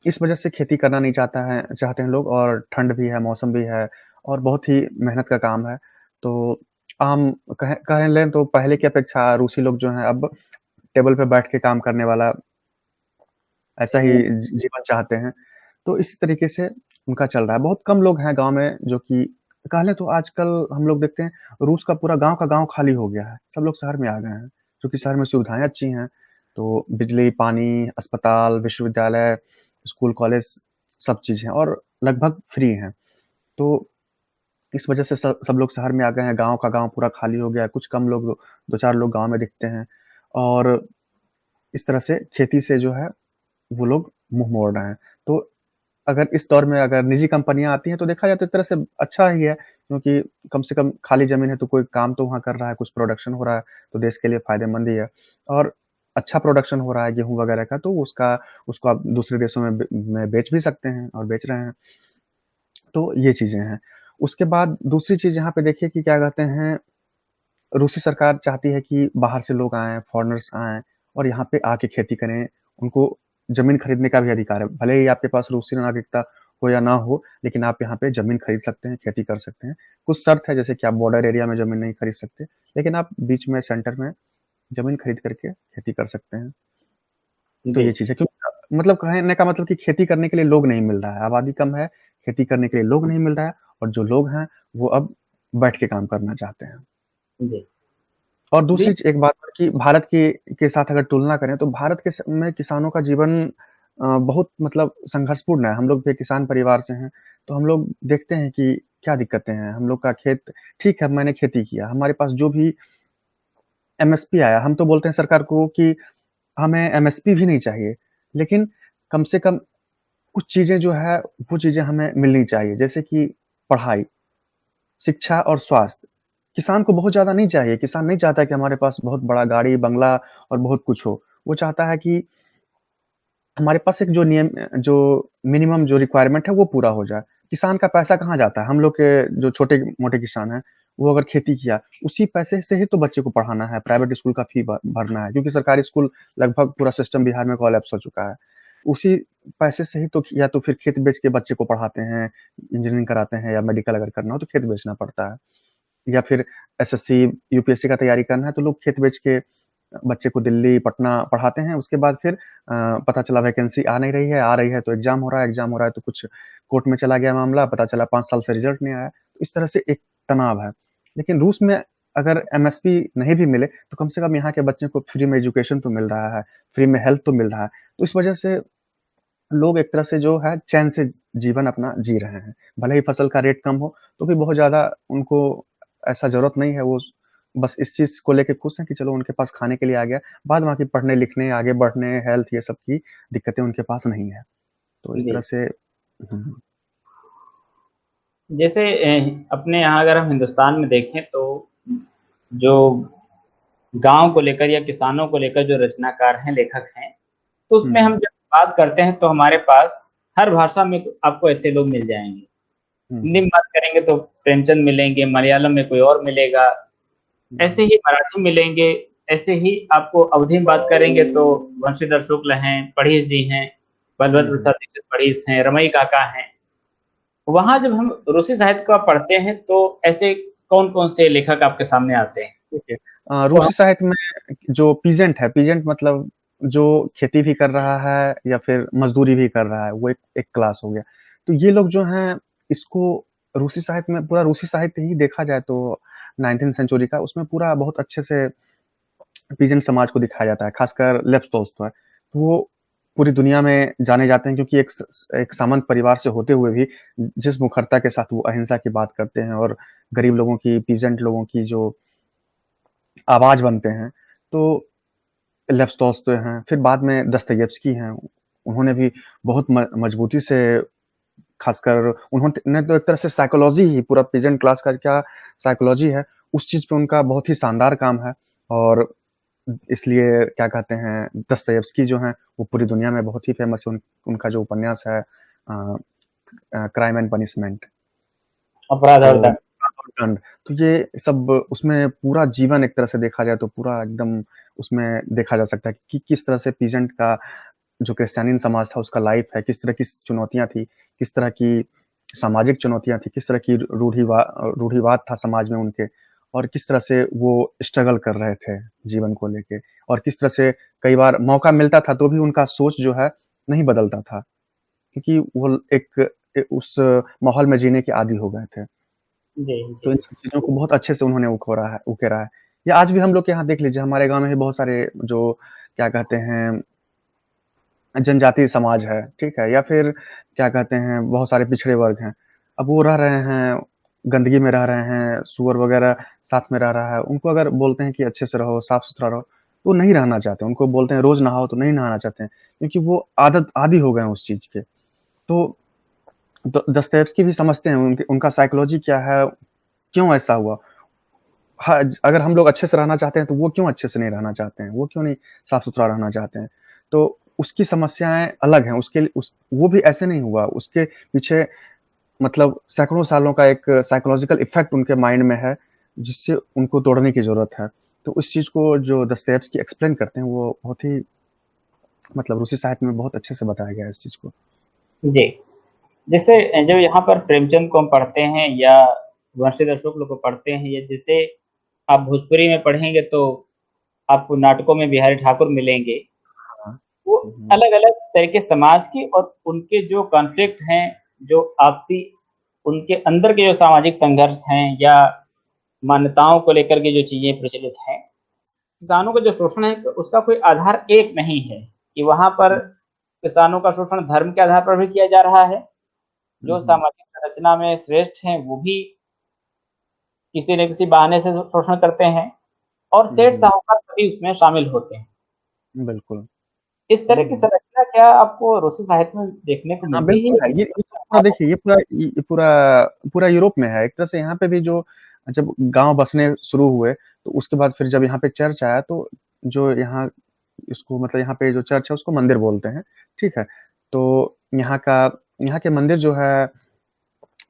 इस वजह से खेती करना नहीं चाहते हैं लोग और ठंड भी है, मौसम भी है और बहुत ही मेहनत का काम है। तो आम कह लें तो पहले की अपेक्षा रूसी लोग जो हैं अब टेबल पे बैठ के काम करने वाला ऐसा ही हुँ, जीवन चाहते हैं। तो इसी तरीके से उनका चल रहा है। बहुत कम लोग हैं गाँव में जो कि कह लें तो आजकल हम लोग देखते हैं रूस का पूरा गाँव का गाँव खाली हो गया है। सब लोग शहर में आ गए हैं, क्योंकि शहर में सुविधाएँ अच्छी हैं। तो बिजली, पानी, अस्पताल, विश्वविद्यालय, स्कूल, कॉलेज सब चीज़ हैं और लगभग फ्री हैं। तो इस वजह से सब लोग शहर में आ गए हैं, गाँव का गाँव पूरा खाली हो गया है। कुछ कम लोग 2-4 लोग गाँव में दिखते हैं और इस तरह से खेती से जो है वो लोग मुँह मोड़ रहे हैं। तो अगर इस दौर में अगर निजी कंपनियाँ आती हैं तो देखा जाए तो एक तरह से अच्छा ही है, क्योंकि कम से कम खाली ज़मीन है तो कोई काम तो वहाँ कर रहा है, कुछ प्रोडक्शन हो रहा है, तो देश के लिए फ़ायदेमंद ही है। और अच्छा प्रोडक्शन हो रहा है गेहूँ वगैरह का तो उसको आप दूसरे देशों में बेच भी सकते हैं और बेच रहे हैं। तो ये चीज़ें हैं। उसके बाद दूसरी चीज़ यहाँ पे देखिए कि क्या कहते हैं, रूसी सरकार चाहती है कि बाहर से लोग आएँ, फ़ॉरेनर्स आएँ और यहाँ पे आके खेती करें। उनको ज़मीन खरीदने का भी अधिकार है। भले ही आपके पास रूसी नागरिकता हो या ना हो, लेकिन आप यहाँ पे ज़मीन खरीद सकते हैं, खेती कर सकते हैं। कुछ शर्त है जैसे कि आप बॉर्डर एरिया में ज़मीन नहीं खरीद सकते, लेकिन आप बीच में सेंटर में ज़मीन खरीद करके खेती कर सकते हैं। तो जी। ये चीज़ है क्योंकि मतलब कहने का मतलब कि खेती करने के लिए लोग नहीं मिल रहा है, आबादी कम है, खेती करने के लिए लोग नहीं मिल रहा है और जो लोग हैं, वो अब बैठ के काम करना चाहते हैं। जी। और जी, दूसरी एक बात और कि भारत के साथ अगर तुलना करें तो भारत के में किसानों का जीवन बहुत मतलब संघर्षपूर्ण है। हम लोग भी किसान परिवार से हैं, तो हम लोग देखते हैं कि क्या दिक्कतें हैं। हम लोग का खेत ठीक है, मैंने खेती किया, हमारे पास जो भी एमएसपी आया, हम तो बोलते हैं सरकार को कि हमें एमएसपी भी नहीं चाहिए, लेकिन कम से कम कुछ चीज़ें जो है, वो चीज़ें हमें मिलनी चाहिए। जैसे कि पढ़ाई, शिक्षा और स्वास्थ्य। किसान को बहुत ज़्यादा नहीं चाहिए, किसान नहीं चाहता कि हमारे पास बहुत बड़ा गाड़ी, बंगला और बहुत कुछ हो। वो चाहता है कि हमारे पास एक जो मिनिमम जो रिक्वायरमेंट है वो पूरा हो जाए। किसान का पैसा कहाँ जाता है? हम लोग के जो छोटे-मोटे किसान हैं, वो अगर खेती किया, उसी पैसे से ही तो बच्चे को पढ़ाना है, प्राइवेट स्कूल का फ़ी भरना है क्योंकि सरकारी स्कूल लगभग पूरा सिस्टम बिहार में कोलैप्स हो चुका है। उसी पैसे से ही तो या तो फिर खेत बेच के बच्चे को पढ़ाते हैं, इंजीनियरिंग कराते हैं या मेडिकल अगर करना हो तो खेत बेचना पड़ता है। या फिर एसएससी, यूपीएससी का तैयारी करना है तो लोग खेत बेच के बच्चे को दिल्ली, पटना पढ़ाते हैं। उसके बाद फिर पता चला वैकेंसी आ नहीं रही है, आ रही है तो एग्ज़ाम हो रहा है तो कुछ कोर्ट में चला गया मामला, पता चला 5 साल से रिज़ल्ट नहीं आया। तो इस तरह से एक तनाव है। लेकिन रूस में अगर एमएसपी नहीं भी मिले तो कम से कम यहाँ के बच्चे को फ्री में एजुकेशन तो मिल रहा है, फ्री में हेल्थ तो मिल रहा है। तो इस वजह से लोग एक तरह से जो है चैन से जीवन अपना जी रहे हैं। भले ही फसल का रेट कम हो, तो भी बहुत ज़्यादा उनको ऐसा ज़रूरत नहीं है, वो बस इस चीज़ को लेके खुश हैं कि चलो उनके पास खाने के लिए आ गया। बाद बाकी पढ़ने-लिखने, आगे बढ़ने, हेल्थ ये सब की दिक्कतें उनके पास नहीं है। तो इस तरह जी। से हुँ, जैसे अपने यहाँ अगर हम हिंदुस्तान में देखें तो जो गाँव को लेकर या किसानों को लेकर जो रचनाकार हैं, लेखक हैं, तो हुँ, उसमें हम हुँ, जब बात करते हैं तो हमारे पास हर भाषा में तो आपको ऐसे लोग मिल जाएँगे। हुँ, हिंदी हुँ, में बात करेंगे तो प्रेमचंद मिलेंगे, मलयालम में कोई और मिलेगा, हुँ, ऐसे ही मराठी मिलेंगे, ऐसे ही आपको अवधी में बात करेंगे तो बंशीधर शुक्ल हैं, पढ़ीस जी हैं, हुँ, बलवंत हुँ। प्रसाद दीक्षित पढ़ीस हैं, रमई काका हैं। वहाँ जब हम रूसी साहित्य को पढ़ते हैं तो ऐसे कौन-कौन से लेखक आपके सामने आते हैं? देखिए तो हम रूसी साहित्य में जो पीजेंट है, पीजेंट मतलब जो खेती भी कर रहा है या फिर मज़दूरी भी कर रहा है, वो एक एक क्लास हो गया। तो ये लोग जो हैं, इसको रूसी साहित्य में पूरा रूसी साहित्य ही देखा जाए तो 19th सेंचुरी का, उसमें पूरा बहुत अच्छे से पीजेंट समाज को दिखाया जाता है, खासकर लेव टॉल्स्टॉय। तो वो पूरी दुनिया में जाने जाते हैं क्योंकि एक सामंत परिवार से होते हुए भी जिस मुखरता के साथ वो अहिंसा की बात करते हैं और गरीब लोगों की, पीजेंट लोगों की जो आवाज़ बनते हैं, तो लेव टॉल्स्टॉय हैं, फिर बाद में दस्तयेव्स्की हैं। उन्होंने भी बहुत मजबूती से खासकर उन्होंने तो एक तरह से साइकोलॉजी ही पूरा पीजेंट क्लास का क्या साइकोलॉजी है, उस चीज़ पे उनका बहुत ही शानदार काम है और इसलिए क्या कहते हैं, दस्तयेव्स्की जो हैं, वो पूरी दुनिया में बहुत ही फ़ेमस है। उनका जो उपन्यास है क्राइम एंड पनिशमेंट। अपराध तो और दंड। दंड, तो ये सब उसमें पूरा जीवन एक तरह से देखा जाए तो पूरा एकदम उसमें देखा जा सकता है कि किस तरह से पीजेंट का जो क्रिश्चियन समाज था उसका लाइफ है, किस तरह की चुनौतियाँ थी, किस तरह की सामाजिक चुनौतियाँ थी, किस तरह की रूढ़िवाद था समाज में उनके और किस तरह से वो स्ट्रगल कर रहे थे जीवन को लेके और किस तरह से कई बार मौका मिलता था तो भी उनका सोच जो है नहीं बदलता था, क्योंकि वो उस माहौल में जीने के आदी हो गए थे। जी, तो जी। इन सब चीज़ों को बहुत अच्छे से उन्होंने उकेरा है। या आज भी हम लोग के यहाँ देख लीजिए, हमारे गाँव में भी बहुत सारे जो क्या कहते हैं जनजातीय समाज है, ठीक है? या फिर क्या कहते हैं बहुत सारे पिछड़े वर्ग हैं। अब वो रह रहे हैं, गंदगी में रह रहे हैं, सूअर वगैरह साथ में रह रहा है। उनको अगर बोलते हैं कि अच्छे से रहो, साफ-सुथरा रहो, तो वो नहीं रहना चाहते। उनको बोलते हैं रोज़ नहाओ तो नहीं नहाना चाहते हैं, क्योंकि वो आदी हो गए हैं उस चीज़ के। तो दस्तयेव्स्की भी समझते हैं उनका साइकोलॉजी क्या है, क्यों ऐसा हुआ? हाँ, अगर हम लोग अच्छे से रहना चाहते हैं, तो वो क्यों अच्छे से नहीं रहना चाहते हैं? वो क्यों नहीं साफ-सुथरा रहना चाहते हैं? तो उसकी समस्याएँ अलग हैं, उसके लिए उस वो भी ऐसे नहीं हुआ, उसके पीछे मतलब सैकड़ों सालों का एक साइकोलॉजिकल इफ़ेक्ट उनके माइंड में है, जिससे उनको तोड़ने की ज़रूरत है। तो उस चीज़ को जो दस्तयेव्स्की एक्सप्लेन करते हैं, वो बहुत ही मतलब रूसी साहित्य में बहुत अच्छे से बताया गया है इस चीज़ को। जी। जैसे जब यहाँ पर प्रेमचंद को हम पढ़ते हैं या बंशीधर शुक्ल को पढ़ते हैं या जैसे आप भोजपुरी में पढ़ेंगे तो आपको नाटकों में बिहारी ठाकुर मिलेंगे। हाँ। वो हुँ, हुँ। अलग-अलग तरह के समाज की और उनके जो कॉन्फ्लिक्ट हैं, जो आपसी उनके अंदर के जो सामाजिक संघर्ष हैं या मान्यताओं को लेकर के जो चीज़ें प्रचलित हैं, किसानों का जो शोषण है उसका कोई आधार एक नहीं है, कि वहाँ पर हुँ, किसानों का शोषण धर्म के आधार पर भी किया जा रहा है, हुँ, जो हुँ। सामाजिक संरचना में श्रेष्ठ हैं वो भी किसी न किसी बहाने से शोषण करते हैं और हुँ, सेठ हुँ। साहूकार सभी उसमें शामिल होते हैं। बिल्कुल। इस तरह हुँ, की हुँ। संरचना क्या आपको रूसी साहित्य में देखने को हाँ, मिलती है? बिल्कुल है। ये तो पूरा देखिए, ये पूरा यूरोप में है। एक तरह से यहाँ पे भी जो जब गाँव बसने शुरू हुए, तो उसके बाद फिर जब यहाँ पे चर्च आया, तो जो यहाँ इसको मतलब यहाँ पे जो चर्च है, उसको मंदिर बोलते हैं, ठीक है? तो यहाँ के मंदिर जो है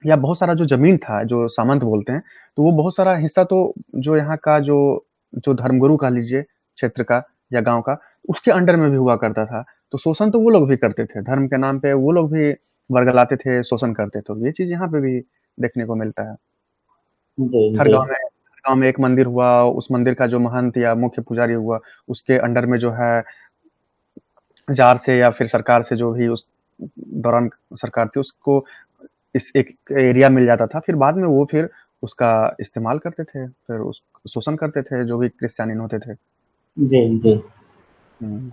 या बहुत सारा जो ज़मीन था, जो सामंत बोलते हैं, तो वो बहुत सारा हिस्सा तो जो यहाँ का जो जो धर्मगुरु कह लीजिए क्षेत्र का या गाँव का, उसके अंडर में भी हुआ करता था। तो शोषण तो वो लोग भी करते थे, धर्म के नाम पे वो लोग भी वर्गलाते थे, शोषण करते थे। तो ये चीज़ यहाँ पे भी देखने को मिलता है। जी हर जी गाँव में एक मंदिर हुआ, उस मंदिर का जो महंत या मुख्य पुजारी हुआ, उसके अंडर में जो है जार से या फिर सरकार से जो भी उस दौरान सरकार थी, उसको इस एक एरिया मिल जाता था, फिर बाद में वो फिर उसका इस्तेमाल करते थे, फिर उस शोषण करते थे जो भी क्रिश्चियन होते थे। जी जी। हुँ।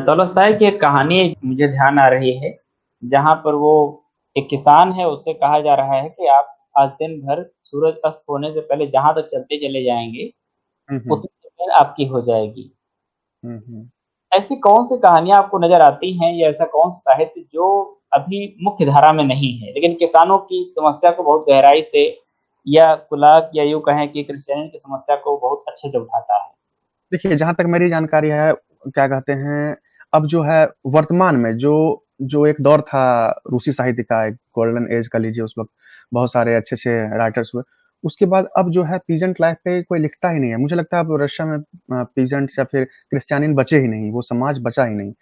तौलस्ताय की एक कहानी मुझे ध्यान आ रही है, जहाँ पर वो एक किसान है, उससे कहा जा रहा है कि आप आज दिन भर सूरज अस्त होने से पहले जहाँ तक चलते चले जाएँगे, हुँ, हुँ। उतनी देर आपकी हो जाएगी। हुँ, हुँ। ऐसी कौन-सी कहानियाँ आपको नज़र आती हैं या ऐसा कौन-सा साहित्य जो अभी मुख्य धारा में नहीं है, लेकिन किसानों की समस्या को बहुत गहराई से या कुलाक या यूँ कहें कि क्रिश्चियन की समस्या को बहुत अच्छे से उठाता है? देखिए, जहाँ तक मेरी जानकारी है, क्या कहते हैं, अब जो है वर्तमान में जो जो एक दौर था रूसी साहित्य का, एक गोल्डन एज कह लीजिए, उस वक़्त बहुत सारे अच्छे-अच्छे राइटर्स हुए। उसके बाद अब जो है पीजेंट लाइफ़ पे कोई लिखता ही नहीं है। मुझे लगता है अब रशिया में पीजेंट्स या फिर क्रिश्चियन बचे ही नहीं, वो समाज बचा ही नहीं।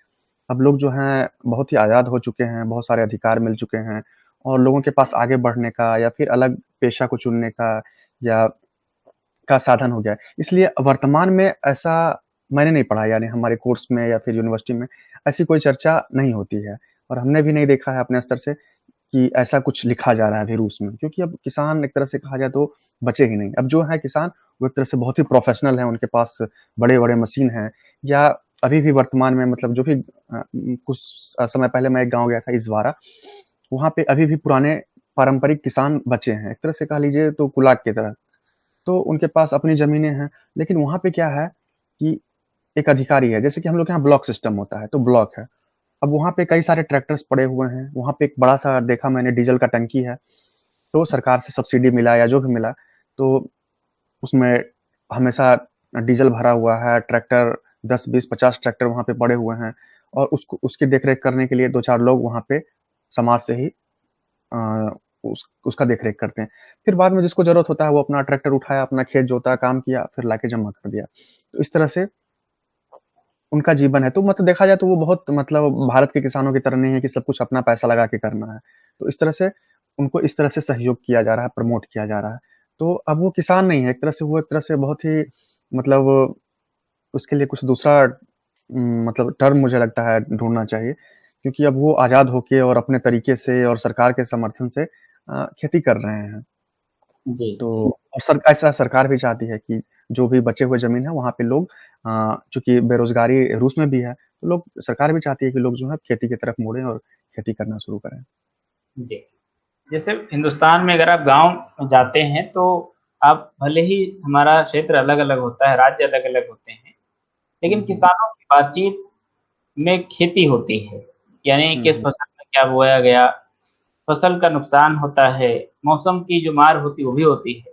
अब लोग जो हैं बहुत ही आज़ाद हो चुके हैं, बहुत सारे अधिकार मिल चुके हैं और लोगों के पास आगे बढ़ने का या फिर अलग पेशा को चुनने या का साधन हो गया है। इसलिए वर्तमान में ऐसा मैंने नहीं पढ़ा, यानी हमारे कोर्स में या फिर यूनिवर्सिटी में ऐसी कोई चर्चा नहीं होती है और हमने भी नहीं देखा है अपने स्तर से कि ऐसा कुछ लिखा जा रहा है अभी रूस में, क्योंकि अब किसान एक तरह से कहा जाए तो बचे ही नहीं। अब जो है किसान वो एक तरह से बहुत ही प्रोफ़ेशनल हैं, उनके पास बड़े-बड़े मशीन हैं या अभी भी वर्तमान में मतलब जो भी कुछ समय पहले मैं एक गाँव गया था इज़वारा, वहाँ पे अभी भी पुराने पारंपरिक किसान बचे हैं। एक तरह से कह लीजिए तो कुलाक की तरह। तो उनके पास अपनी ज़मीनें हैं, लेकिन वहाँ पे क्या है कि एक अधिकारी है, जैसे कि हम लोग के यहाँ ब्लॉक सिस्टम होता है, तो ब्लॉक है। अब वहाँ पे कई सारे ट्रैक्टर्स पड़े हुए हैं, वहाँ पे एक बड़ा-सा देखा मैंने डीज़ल का टंकी है, तो सरकार से सब्सिडी मिला या जो भी मिला, तो उसमें हमेशा डीज़ल भरा हुआ है, ट्रैक्टर 10, 20, 50 ट्रैक्टर वहाँ पे पड़े हुए हैं और उसको उसकी देख-रेख करने के लिए 2-4 लोग वहाँ पे समाज से ही अ, उसका देख-रेख करते हैं। फिर बाद में जिसको ज़रूरत होता है वो अपना ट्रैक्टर उठाया, अपना खेत जोता, काम किया, फिर लाके जमा कर दिया। तो इस तरह से उनका जीवन है। तो मतलब देखा जाए तो वो बहुत मतलब भारत के किसानों की तरह नहीं है कि सब कुछ अपना पैसा लगा के करना है। तो इस तरह से उनको इस तरह से सहयोग किया जा रहा है, प्रमोट किया जा रहा है। तो अब वो किसान नहीं है, एक तरह से वो एक तरह से बहुत ही मतलब उसके लिए कुछ दूसरा मतलब टर्म मुझे लगता है ढूँढना चाहिए, क्योंकि अब वो आज़ाद होके और अपने तरीके से और सरकार के समर्थन से खेती कर रहे हैं। जी, तो जी। और ऐसा सरकार भी चाहती है कि जो भी बचे हुए ज़मीन है वहाँ पे लोग चूँकि बेरोज़गारी रूस में भी है, तो लोग सरकार भी चाहती है कि लोग जो है खेती की तरफ मुड़ें और खेती करना शुरू करें। जी। जैसे हिंदुस्तान में अगर आप गाँव में जाते हैं, तो आप भले ही हमारा क्षेत्र अलग-अलग होता है, राज्य अलग-अलग होते हैं, लेकिन हुँ, हुँ। किसानों की बातचीत में खेती होती है। यानी हुँ, किस हुँ। फसल में क्या बोया गया, फसल का नुकसान होता है, मौसम की जो मार होती है, वो भी होती है।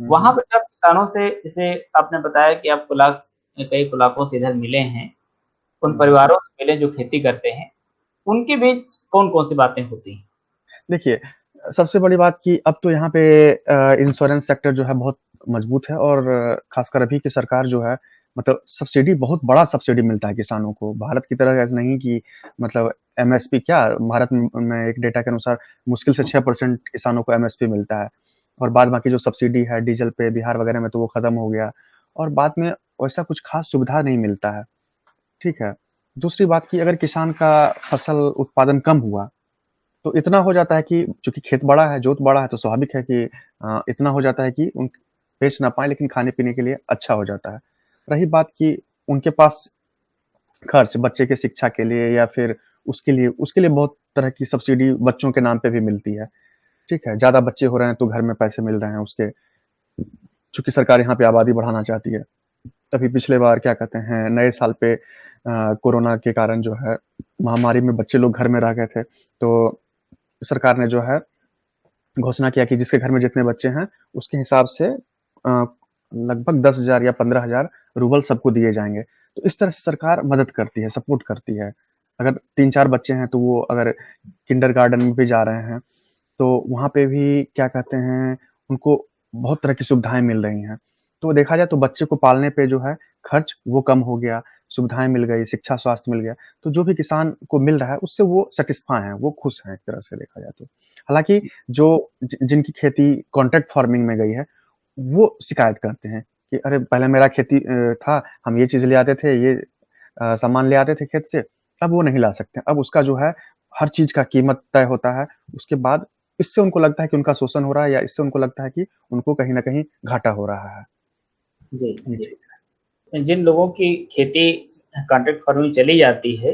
हुँ, वहाँ हुँ। पे जब किसानों से जैसे आपने बताया कि आप कुलाक कई कुलाकों से इधर मिले हैं, उन हुँ, हुँ। परिवारों से मिले जो खेती करते हैं, उनके बीच कौन-कौन सी बातें होती हैं? देखिए, सबसे बड़ी बात कि अब तो यहाँ पे इंश्योरेंस सेक्टर जो है बहुत मज़बूत है और ख़ासकर अभी की सरकार जो है मतलब सब्सिडी बहुत बड़ा सब्सिडी मिलता है किसानों को। भारत की तरह ऐसा नहीं कि मतलब एमएसपी क्या भारत में एक डेटा के अनुसार मुश्किल से 6% किसानों को एमएसपी मिलता है और बाद बाकी जो सब्सिडी है डीज़ल पे बिहार वग़ैरह में तो वो ख़त्म हो गया और बाद में वैसा कुछ ख़ास सुविधा नहीं मिलता है, ठीक है? दूसरी बात कि अगर किसान का फसल उत्पादन कम हुआ तो इतना हो जाता है कि चूँकि खेत बड़ा है, जोत बड़ा है, तो स्वाभाविक है कि इतना हो जाता है कि उन बेच ना पाएँ, लेकिन खाने-पीने के लिए अच्छा हो जाता है। रही बात कि उनके पास खर्च बच्चे के शिक्षा के लिए या फिर उसके लिए बहुत तरह की सब्सिडी बच्चों के नाम पे भी मिलती है, ठीक है? ज़्यादा बच्चे हो रहे हैं, तो घर में पैसे मिल रहे हैं उसके चूँकि सरकार यहाँ पे आबादी बढ़ाना चाहती है। अभी पिछले बार क्या कहते हैं, नए साल पे कोरोना के कारण जो है, महामारी में बच्चे लोग घर में रह गए थे, तो सरकार ने जो है घोषणा किया कि जिसके घर में जितने बच्चे हैं, उसके हिसाब से लगभग 10,000 या 15,000 रूबल सबको दिए जाएँगे। तो इस तरह से सरकार मदद करती है, सपोर्ट करती है। अगर 3-4 बच्चे हैं, तो वो अगर किंडरगार्टन में भी जा रहे हैं, तो वहाँ पे भी क्या कहते हैं, उनको बहुत तरह की सुविधाएँ मिल रही हैं। तो देखा जाए तो बच्चे को पालने पे जो है खर्च वो कम हो गया, सुविधाएँ मिल गई, शिक्षा, स्वास्थ्य मिल गया, तो जो भी किसान को मिल रहा है उससे वो सैटिस्फाई हैं, वो खुश हैं एक तरह से देखा जाए तो। हालाँकि जो जिनकी खेती कॉन्ट्रैक्ट फार्मिंग में गई है, वो शिकायत करते हैं कि अरे पहले मेरा खेती था, हम ये चीज़ ले आते थे, ये सामान ले आते थे खेत से, अब वो नहीं ला सकते। अब उसका जो है हर चीज़ का कीमत तय होता है, उसके बाद इससे उनको लगता है कि उनका शोषण हो रहा है या इससे उनको लगता है कि उनको कहीं न कहीं घाटा हो रहा है। जी, ये जी। चीज़ है। जिन लोगों की खेती कॉन्ट्रैक्ट फार्मिंग चली जाती है,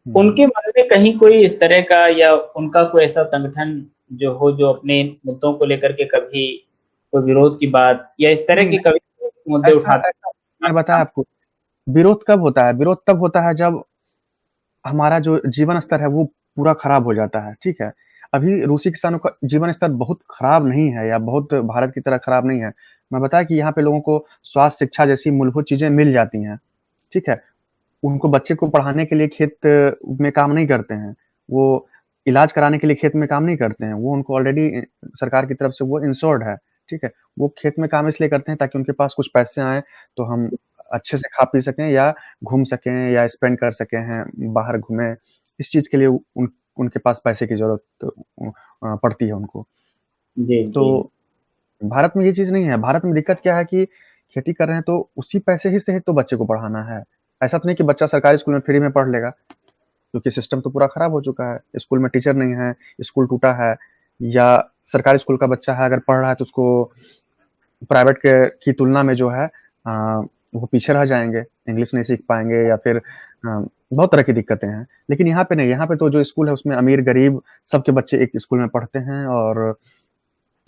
हुँ। उनके मन में कहीं कोई इस तरह का या उनका कोई ऐसा संगठन जो हो, जो अपने मुद्दों को लेकर के कभी कोई विरोध की बात या इस तरह नहीं, के नहीं, कभी मुद्दे ऐसा उठाते ऐसा हैं मैंने आपके बताया सामने? आपको, विरोध कब होता है? विरोध तब होता है जब हमारा जो जीवन स्तर है वो पूरा खराब हो जाता है, ठीक है? अभी रूसी किसानों का जीवन स्तर बहुत खराब नहीं है या बहुत भारत की तरह खराब नहीं है। मैं बताया कि यहाँ पे लोगों को स्वास्थ्य, शिक्षा जैसी मूलभूत चीज़ें मिल जाती हैं, ठीक है? उनको बच्चे को पढ़ाने के लिए खेत में काम नहीं करते हैं। वो इलाज कराने के लिए खेत में काम नहीं करते हैं। वो उनको ऑलरेडी सरकार की तरफ से वो इंश्योर्ड है, ठीक है? वो खेत में काम इसलिए करते हैं ताकि उनके पास कुछ पैसे आएँ, तो हम अच्छे से खा पी सकें या घूम सकें या स्पेंड कर सकें हैं, बाहर घूमें। इस चीज़ के लिए उनके पास पैसे की ज़रूरत पड़ती है उनको। जी, जी। तो भारत में ये चीज़ नहीं है। भारत में दिक्कत क्या है कि खेती कर रहे हैं तो उसी पैसे ही से ही तो बच्चे को पढ़ाना है। ऐसा तो नहीं कि बच्चा सरकारी स्कूल में फ्री में पढ़ लेगा, क्योंकि सिस्टम तो पूरा खराब हो चुका है। स्कूल में टीचर नहीं है, स्कूल टूटा है या सरकारी स्कूल का बच्चा है अगर पढ़ रहा है तो उसको प्राइवेट के की तुलना में जो है वो पीछे रह जाएँगे, इंग्लिश नहीं सीख पाएँगे या फिर बहुत तरह की दिक्कतें हैं। लेकिन यहाँ पे नहीं, यहाँ पे तो जो स्कूल है उसमें अमीर-गरीब सबके बच्चे एक स्कूल में पढ़ते हैं और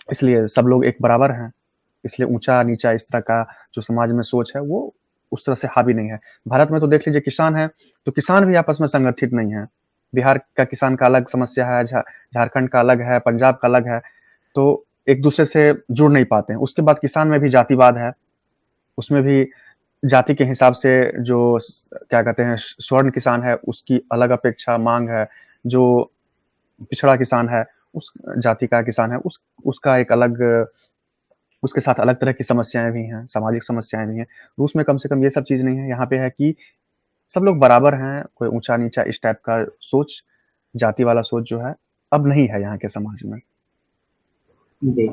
इसलिए सब लोग एक बराबर हैं। इसलिए ऊँचा-नीचा इस तरह का जो समाज में सोच है वो उस तरह से हावी नहीं है। भारत में तो देख लीजिए किसान हैं, तो किसान भी आपस में संगठित नहीं हैं। बिहार का किसान का अलग समस्या है, झारखंड का अलग है, पंजाब का अलग है, तो एक-दूसरे से जुड़ नहीं पाते हैं। उसके बाद किसान में भी जातिवाद है, उसमें भी जाति के हिसाब से जो क्या कहते हैं स्वर्ण किसान है, उसकी अलग अपेक्षा माँग है। जो पिछड़ा किसान है, उस जाति का किसान है, उसका एक अलग उसके साथ अलग तरह की समस्याएँ भी हैं, सामाजिक समस्याएँ भी हैं। रूस में कम से कम ये सब चीज़ नहीं है, यहाँ पे है कि सब लोग बराबर हैं, कोई ऊँचा-नीचा इस टाइप का सोच, जाति वाला सोच जो है, अब नहीं है यहाँ के समाज में। जी।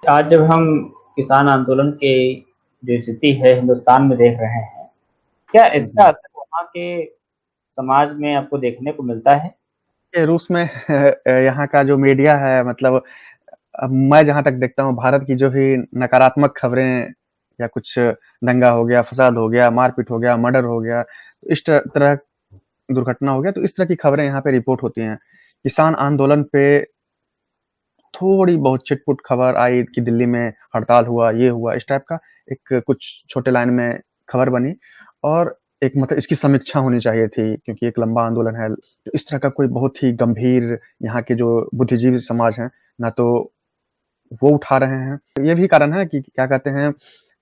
आज जब हम किसान आंदोलन की जो स्थिति है हिंदुस्तान में देख रहे हैं, क्या हुँ, इसका हुँ। असर वहाँ के समाज में आपको देखने को मिलता है? ये रूस में यहाँ का जो मीडिया है मतलब अब मैं जहाँ तक देखता हूँ भारत की जो भी नकारात्मक खबरें या कुछ दंगा हो गया, फसाद हो गया, मारपीट हो गया, मर्डर हो गया, इस तरह दुर्घटना हो गया, तो इस तरह की खबरें यहाँ पे रिपोर्ट होती हैं। किसान आंदोलन पे थोड़ी बहुत छिटपुट खबर आई कि दिल्ली में हड़ताल हुआ, ये हुआ, इस टाइप का एक कुछ छोटे लाइन में खबर बनी और एक मतलब इसकी समीक्षा होनी चाहिए थी क्योंकि एक लंबा आंदोलन है। तो इस तरह का कोई बहुत ही गंभीर यहाँ के जो बुद्धिजीवी समाज हैं, ना तो वो उठा रहे हैं। ये भी कारण है कि क्या कहते हैं,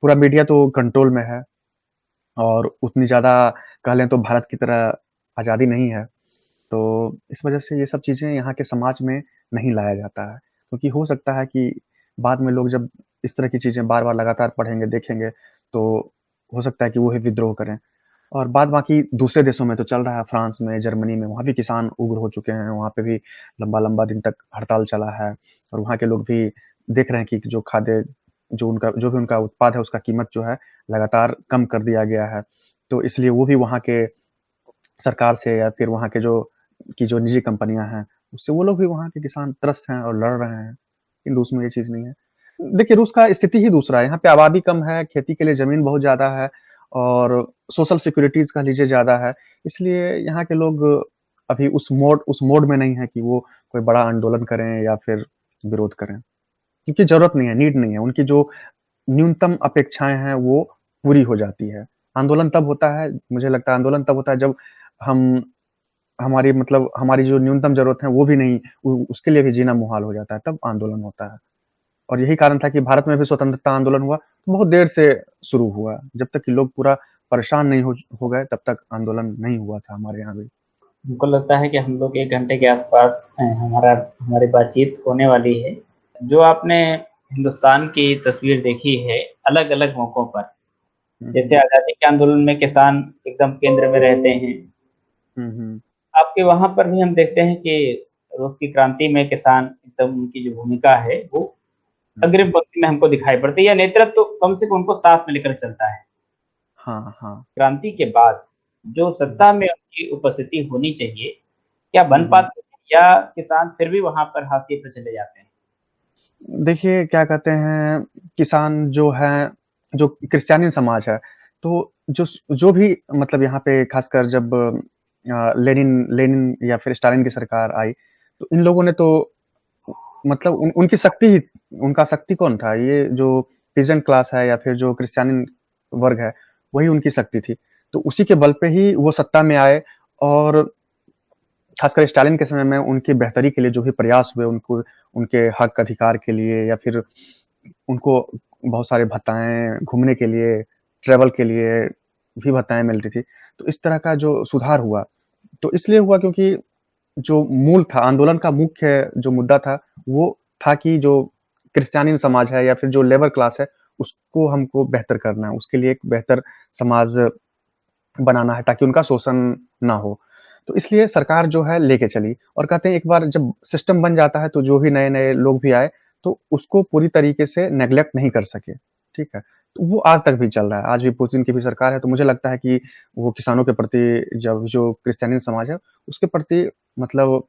पूरा मीडिया तो कंट्रोल में है और उतनी ज़्यादा कह लें तो भारत की तरह आज़ादी नहीं है। तो इस वजह से ये सब चीज़ें यहाँ के समाज में नहीं लाया जाता है। क्योंकि हो सकता है कि बाद में लोग जब इस तरह की चीज़ें बार-बार लगातार पढ़ेंगे, देखेंगे, तो हो सकता है कि वो ही विद्रोह करें। और बाद बाकी दूसरे देशों में तो चल रहा है, फ्रांस में, जर्मनी में, वहाँ भी किसान उग्र हो चुके हैं, वहाँ पे भी लंबा-लंबा दिन तक हड़ताल चला है और वहाँ के लोग भी देख रहे हैं कि जो भी उनका उत्पाद है, उसका कीमत जो है, लगातार कम कर दिया गया है। तो इसलिए वो भी वहाँ के सरकार से या फिर वहाँ के जो निजी कंपनियाँ हैं, उससे वो लोग भी वहाँ के किसान त्रस्त हैं और लड़ रहे हैं। लेकिन रूस में ये चीज़ नहीं है। देखिए, रूस का स्थिति ही दूसरा है, यहाँ पे आबादी कम है, खेती के लिए ज़मीन बहुत ज़्यादा है और सोशल सिक्योरिटीज़ कह लीजिए ज़्यादा है। इसलिए यहाँ के लोग अभी उस मोड में नहीं है कि वो कोई बड़ा आंदोलन करें या फिर विरोध करें। क्योंकि ज़रूरत नहीं है, नीड नहीं है। उनकी जो न्यूनतम अपेक्षाएँ हैं, वो पूरी हो जाती है। आंदोलन तब होता है मुझे लगता है आंदोलन तब होता है जब हम हमारी जो न्यूनतम ज़रूरत है वो भी नहीं उसके लिए भी जीना मुहाल हो जाता है, तब आंदोलन होता है। और यही कारण था कि भारत में भी स्वतंत्रता आंदोलन हुआ, तो बहुत देर से शुरू हुआ। जब तक कि लोग पूरा परेशान नहीं हो गए, तब तक आंदोलन नहीं हुआ था हमारे यहाँ भी। हमको लगता है कि हम लोग 1 घंटे के आसपास हमारी बातचीत होने वाली है। जो आपने हिंदुस्तान की तस्वीर देखी है अलग-अलग मौकों पर, हुँ, जैसे हुँ। आज़ादी के आंदोलन में किसान एकदम केंद्र में रहते हैं। हुँ, हुँ। आपके वहाँ पर भी हम देखते हैं कि रूस की क्रांति में किसान एकदम उनकी जो भूमिका है, वो हुँ। अग्रिम पंक्ति में हमको दिखाई पड़ती है या नेतृत्व तो कम से कम उनको साथ में लेकर चलता है। हाँ, हाँ। क्रांति के बाद जो हुँ, सत्ता में उनकी उपस्थिति होनी चाहिए, क्या हुँ, बन हुँ। पाती है या किसान फिर भी वहाँ पर हाशिए पे चले जाते हैं? देखिए, क्या कहते हैं, किसान जो हैं, जो क्रिश्चियन समाज है, तो जो भी मतलब यहाँ पे ख़ासकर जब लेनिन लेनिन या फिर स्टालिन की सरकार आई, तो इन लोगों ने तो मतलब उनकी शक्ति ही उनका शक्ति कौन था? ये जो पीजेंट क्लास है या फिर जो क्रिश्चियन वर्ग है, वही उनकी शक्ति थी। तो उसी के बल पे ही वो सत्ता में आए और खासकर स्टालिन के समय में उनकी बेहतरी के लिए जो भी प्रयास हुए, उनको उनके हक अधिकार के लिए या फिर उनको बहुत सारे भत्ताएँ, घूमने के लिए, ट्रैवल के लिए भी भत्ताएँ मिलती थी। तो इस तरह का जो सुधार हुआ, तो इसलिए हुआ क्योंकि जो मूल था, आंदोलन का मुख्य जो मुद्दा था, वो था कि जो क्रिश्चियन समाज है या फिर जो लेबर क्लास है, उसको हमको बेहतर करना है। उसके लिए एक बेहतर समाज बनाना है ताकि उनका शोषण ना हो। तो इसलिए सरकार जो है लेके चली और कहते हैं एक बार जब सिस्टम बन जाता है तो जो भी नए-नए लोग भी आए, तो उसको पूरी तरीके से नेग्लेक्ट नहीं कर सके, ठीक है? तो वो आज तक भी चल रहा है, आज भी पुतिन की भी सरकार है, तो मुझे लगता है कि वो किसानों के प्रति जब जो क्रिश्चियन समाज है, उसके प्रति मतलब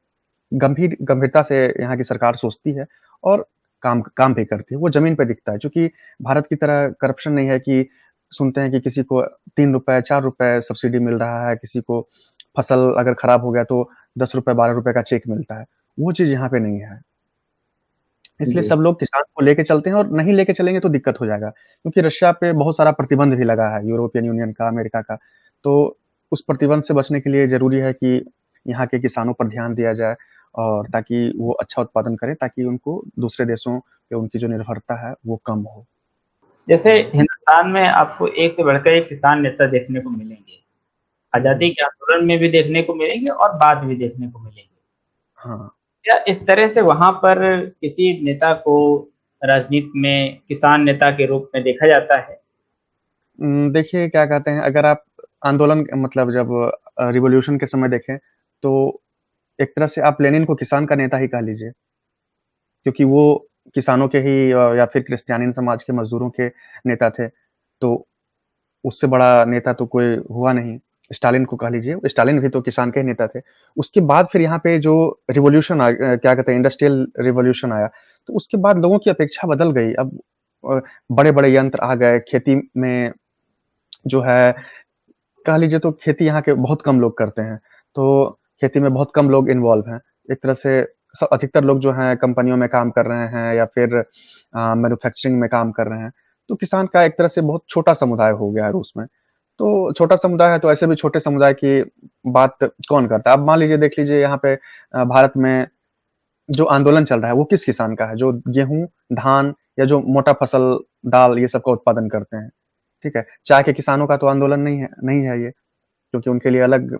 गंभीरता से यहाँ की सरकार सोचती है और काम काम भी करती है। वो ज़मीन पे दिखता है, चूँकि भारत की तरह करप्शन नहीं है कि सुनते हैं कि किसी को ₹3 ₹4 सब्सिडी मिल रहा है, किसी को फसल अगर खराब हो गया तो ₹10 ₹12 का चेक मिलता है। वो चीज़ यहाँ पे नहीं है। इसलिए जी। सब लोग किसान को लेके चलते हैं और नहीं लेके चलेंगे तो दिक्कत हो जाएगा। क्योंकि रशिया पे बहुत सारा प्रतिबंध भी लगा है, यूरोपियन यूनियन का, अमेरिका का। तो उस प्रतिबंध से बचने के लिए ज़रूरी है कि यहाँ के किसानों पर ध्यान दिया जाए और ताकि वो अच्छा उत्पादन करें, ताकि उनको दूसरे देशों पे उनकी जो निर्भरता है, वो कम हो। जैसे हिंदुस्तान में आपको एक से बढ़कर एक किसान नेता देखने को मिलेंगे। हुँ, आज़ादी हुँ। के आंदोलन में भी देखने को मिलेंगे और बाद में भी देखने को मिलेंगे। हाँ। क्या इस तरह से वहाँ पर किसी नेता को राजनीति में किसान नेता के रूप में देखा जाता है? देखिए क्या कहते हैं, अगर आप आंदोलन मतलब जब रिवॉल्यूशन के समय देखें, तो एक तरह से आप लेनिन को किसान का नेता ही कह लीजिए। क्योंकि वो किसानों के ही या फिर क्रिश्चियन समाज के मज़दूरों के नेता थे। तो उससे बड़ा नेता तो कोई हुआ नहीं। स्टालिन को कह लीजिए, स्टालिन भी तो किसान के ही नेता थे। उसके बाद फिर यहाँ पे जो रिवॉल्यूशन क्या कहते हैं इंडस्ट्रियल रिवॉल्यूशन आया, तो उसके बाद लोगों की अपेक्षा बदल गई। अब बड़े-बड़े यंत्र आ गए, खेती में जो है कह लीजिए तो खेती यहाँ के बहुत कम लोग करते हैं। तो खेती में बहुत कम लोग इन्वॉल्व हैं। एक तरह से अधिकतर लोग जो हैं कंपनियों में काम कर रहे हैं या फिर मैन्युफैक्चरिंग में काम कर रहे हैं। तो किसान का एक तरह से बहुत छोटा समुदाय हो गया है रूस में। तो छोटा समुदाय है तो ऐसे भी छोटे समुदाय की बात कौन करता है? अब मान लीजिए देख लीजिए यहाँ पे भारत में जो आंदोलन चल रहा है वो किस किसान का है? जो गेहूँ, धान या जो मोटा फसल, दाल ये सब का उत्पादन करते हैं। ठीक है? चाय के किसानों का तो आंदोलन नहीं है ये, क्योंकि उनके लिए अलग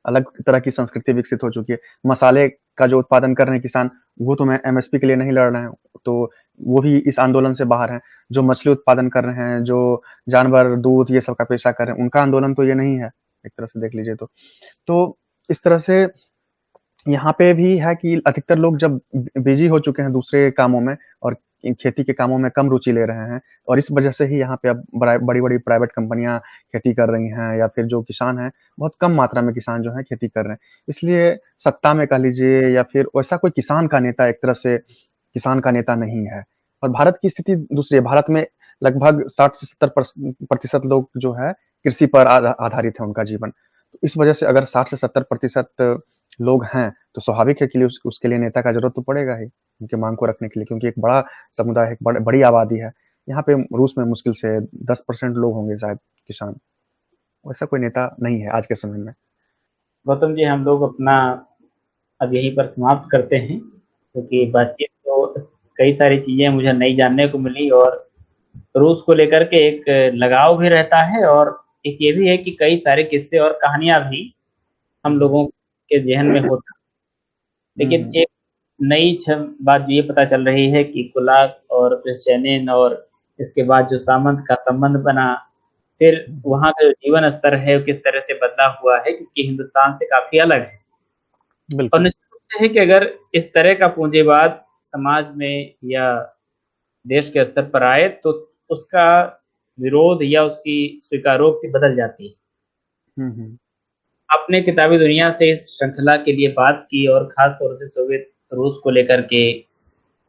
अलग तरह की संस्कृति विकसित हो चुकी है। मसाले का जो उत्पादन कर रहे हैं किसान, वो तो मैं एमएसपी के लिए नहीं लड़ रहे हैं, तो वो भी इस आंदोलन से बाहर हैं। जो मछली उत्पादन कर रहे हैं, जो जानवर, दूध ये सब का पेशा कर रहे हैं, उनका आंदोलन तो ये नहीं है, एक तरह से देख लीजिए तो। तो इस तरह से यहाँ पे भी है कि अधिकतर लोग जब बिज़ी हो चुके हैं दूसरे कामों में और इन खेती के कामों में कम रुचि ले रहे हैं और इस वजह से ही यहाँ पे अब बड़ी-बड़ी प्राइवेट कंपनियाँ खेती कर रही हैं या फिर जो किसान हैं, बहुत कम मात्रा में किसान जो हैं खेती कर रहे हैं। इसलिए सत्ता में कह लीजिए या फिर वैसा कोई किसान का नेता एक तरह से किसान का नेता नहीं है। और भारत की स्थिति दूसरी है, भारत में लगभग 60 से 70 प्रतिशत लोग जो है कृषि पर आधारित है उनका जीवन। तो इस वजह से अगर 60 से 70% लोग हैं, तो स्वाभाविक है कि उसके लिए नेता का ज़रूरत तो पड़ेगा ही, उनकी माँग को रखने के लिए क्योंकि एक बड़ा समुदाय है, एक बड़ी आबादी है। यहाँ पे रूस में मुश्किल से 10% लोग होंगे शायद किसान, वैसा कोई नेता नहीं है आज के समय में। गौतम जी, हम लोग अपना अब यहीं पर समाप्त करते हैं, क्योंकि हुँ, हुँ। बातचीत तो कई सारी चीज़ें मुझे नई जानने को मिली और रूस को लेकर के एक लगाव भी रहता है और एक ये भी है कि कई सारे किस्से और कहानियाँ भी हम हुँ, लोगों के ज़हन में होता हुँ, लेकिन हुँ। एक नई बात ये पता चल रही है कि गुलाग और क्रिश्चियनिन और इसके बाद जो सामंत का संबंध बना, फिर वहाँ का जो जीवन स्तर है वो किस तरह से बदला हुआ है, क्योंकि हिंदुस्तान से काफ़ी अलग है। और बिल्कुल। निश्चित रूप से है कि अगर इस तरह का पूंजीवाद समाज में या देश के स्तर पर आए तो उसका विरोध या उसकी स्वीकारोक्ति बदल जाती है। हुँ, हुँ। आपने किताबी दुनिया से इस श्रृंखला के लिए बात की और ख़ास तौर से सोवियत रूस को लेकर के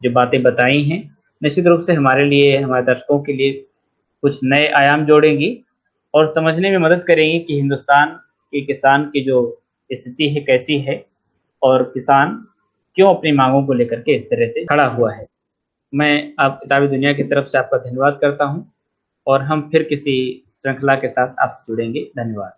जो बातें बताई हैं, निश्चित रूप से हमारे लिए, हमारे दर्शकों के लिए कुछ नए आयाम जोड़ेंगी और समझने में मदद करेंगी कि हिंदुस्तान के किसान की जो स्थिति है कैसी है और किसान क्यों अपनी मांगों को लेकर के इस तरह से खड़ा हुआ है। मैं आप किताबी दुनिया की तरफ से आपका धन्यवाद करता हूँ और हम फिर किसी श्रृंखला के साथ आपसे जुड़ेंगे। धन्यवाद।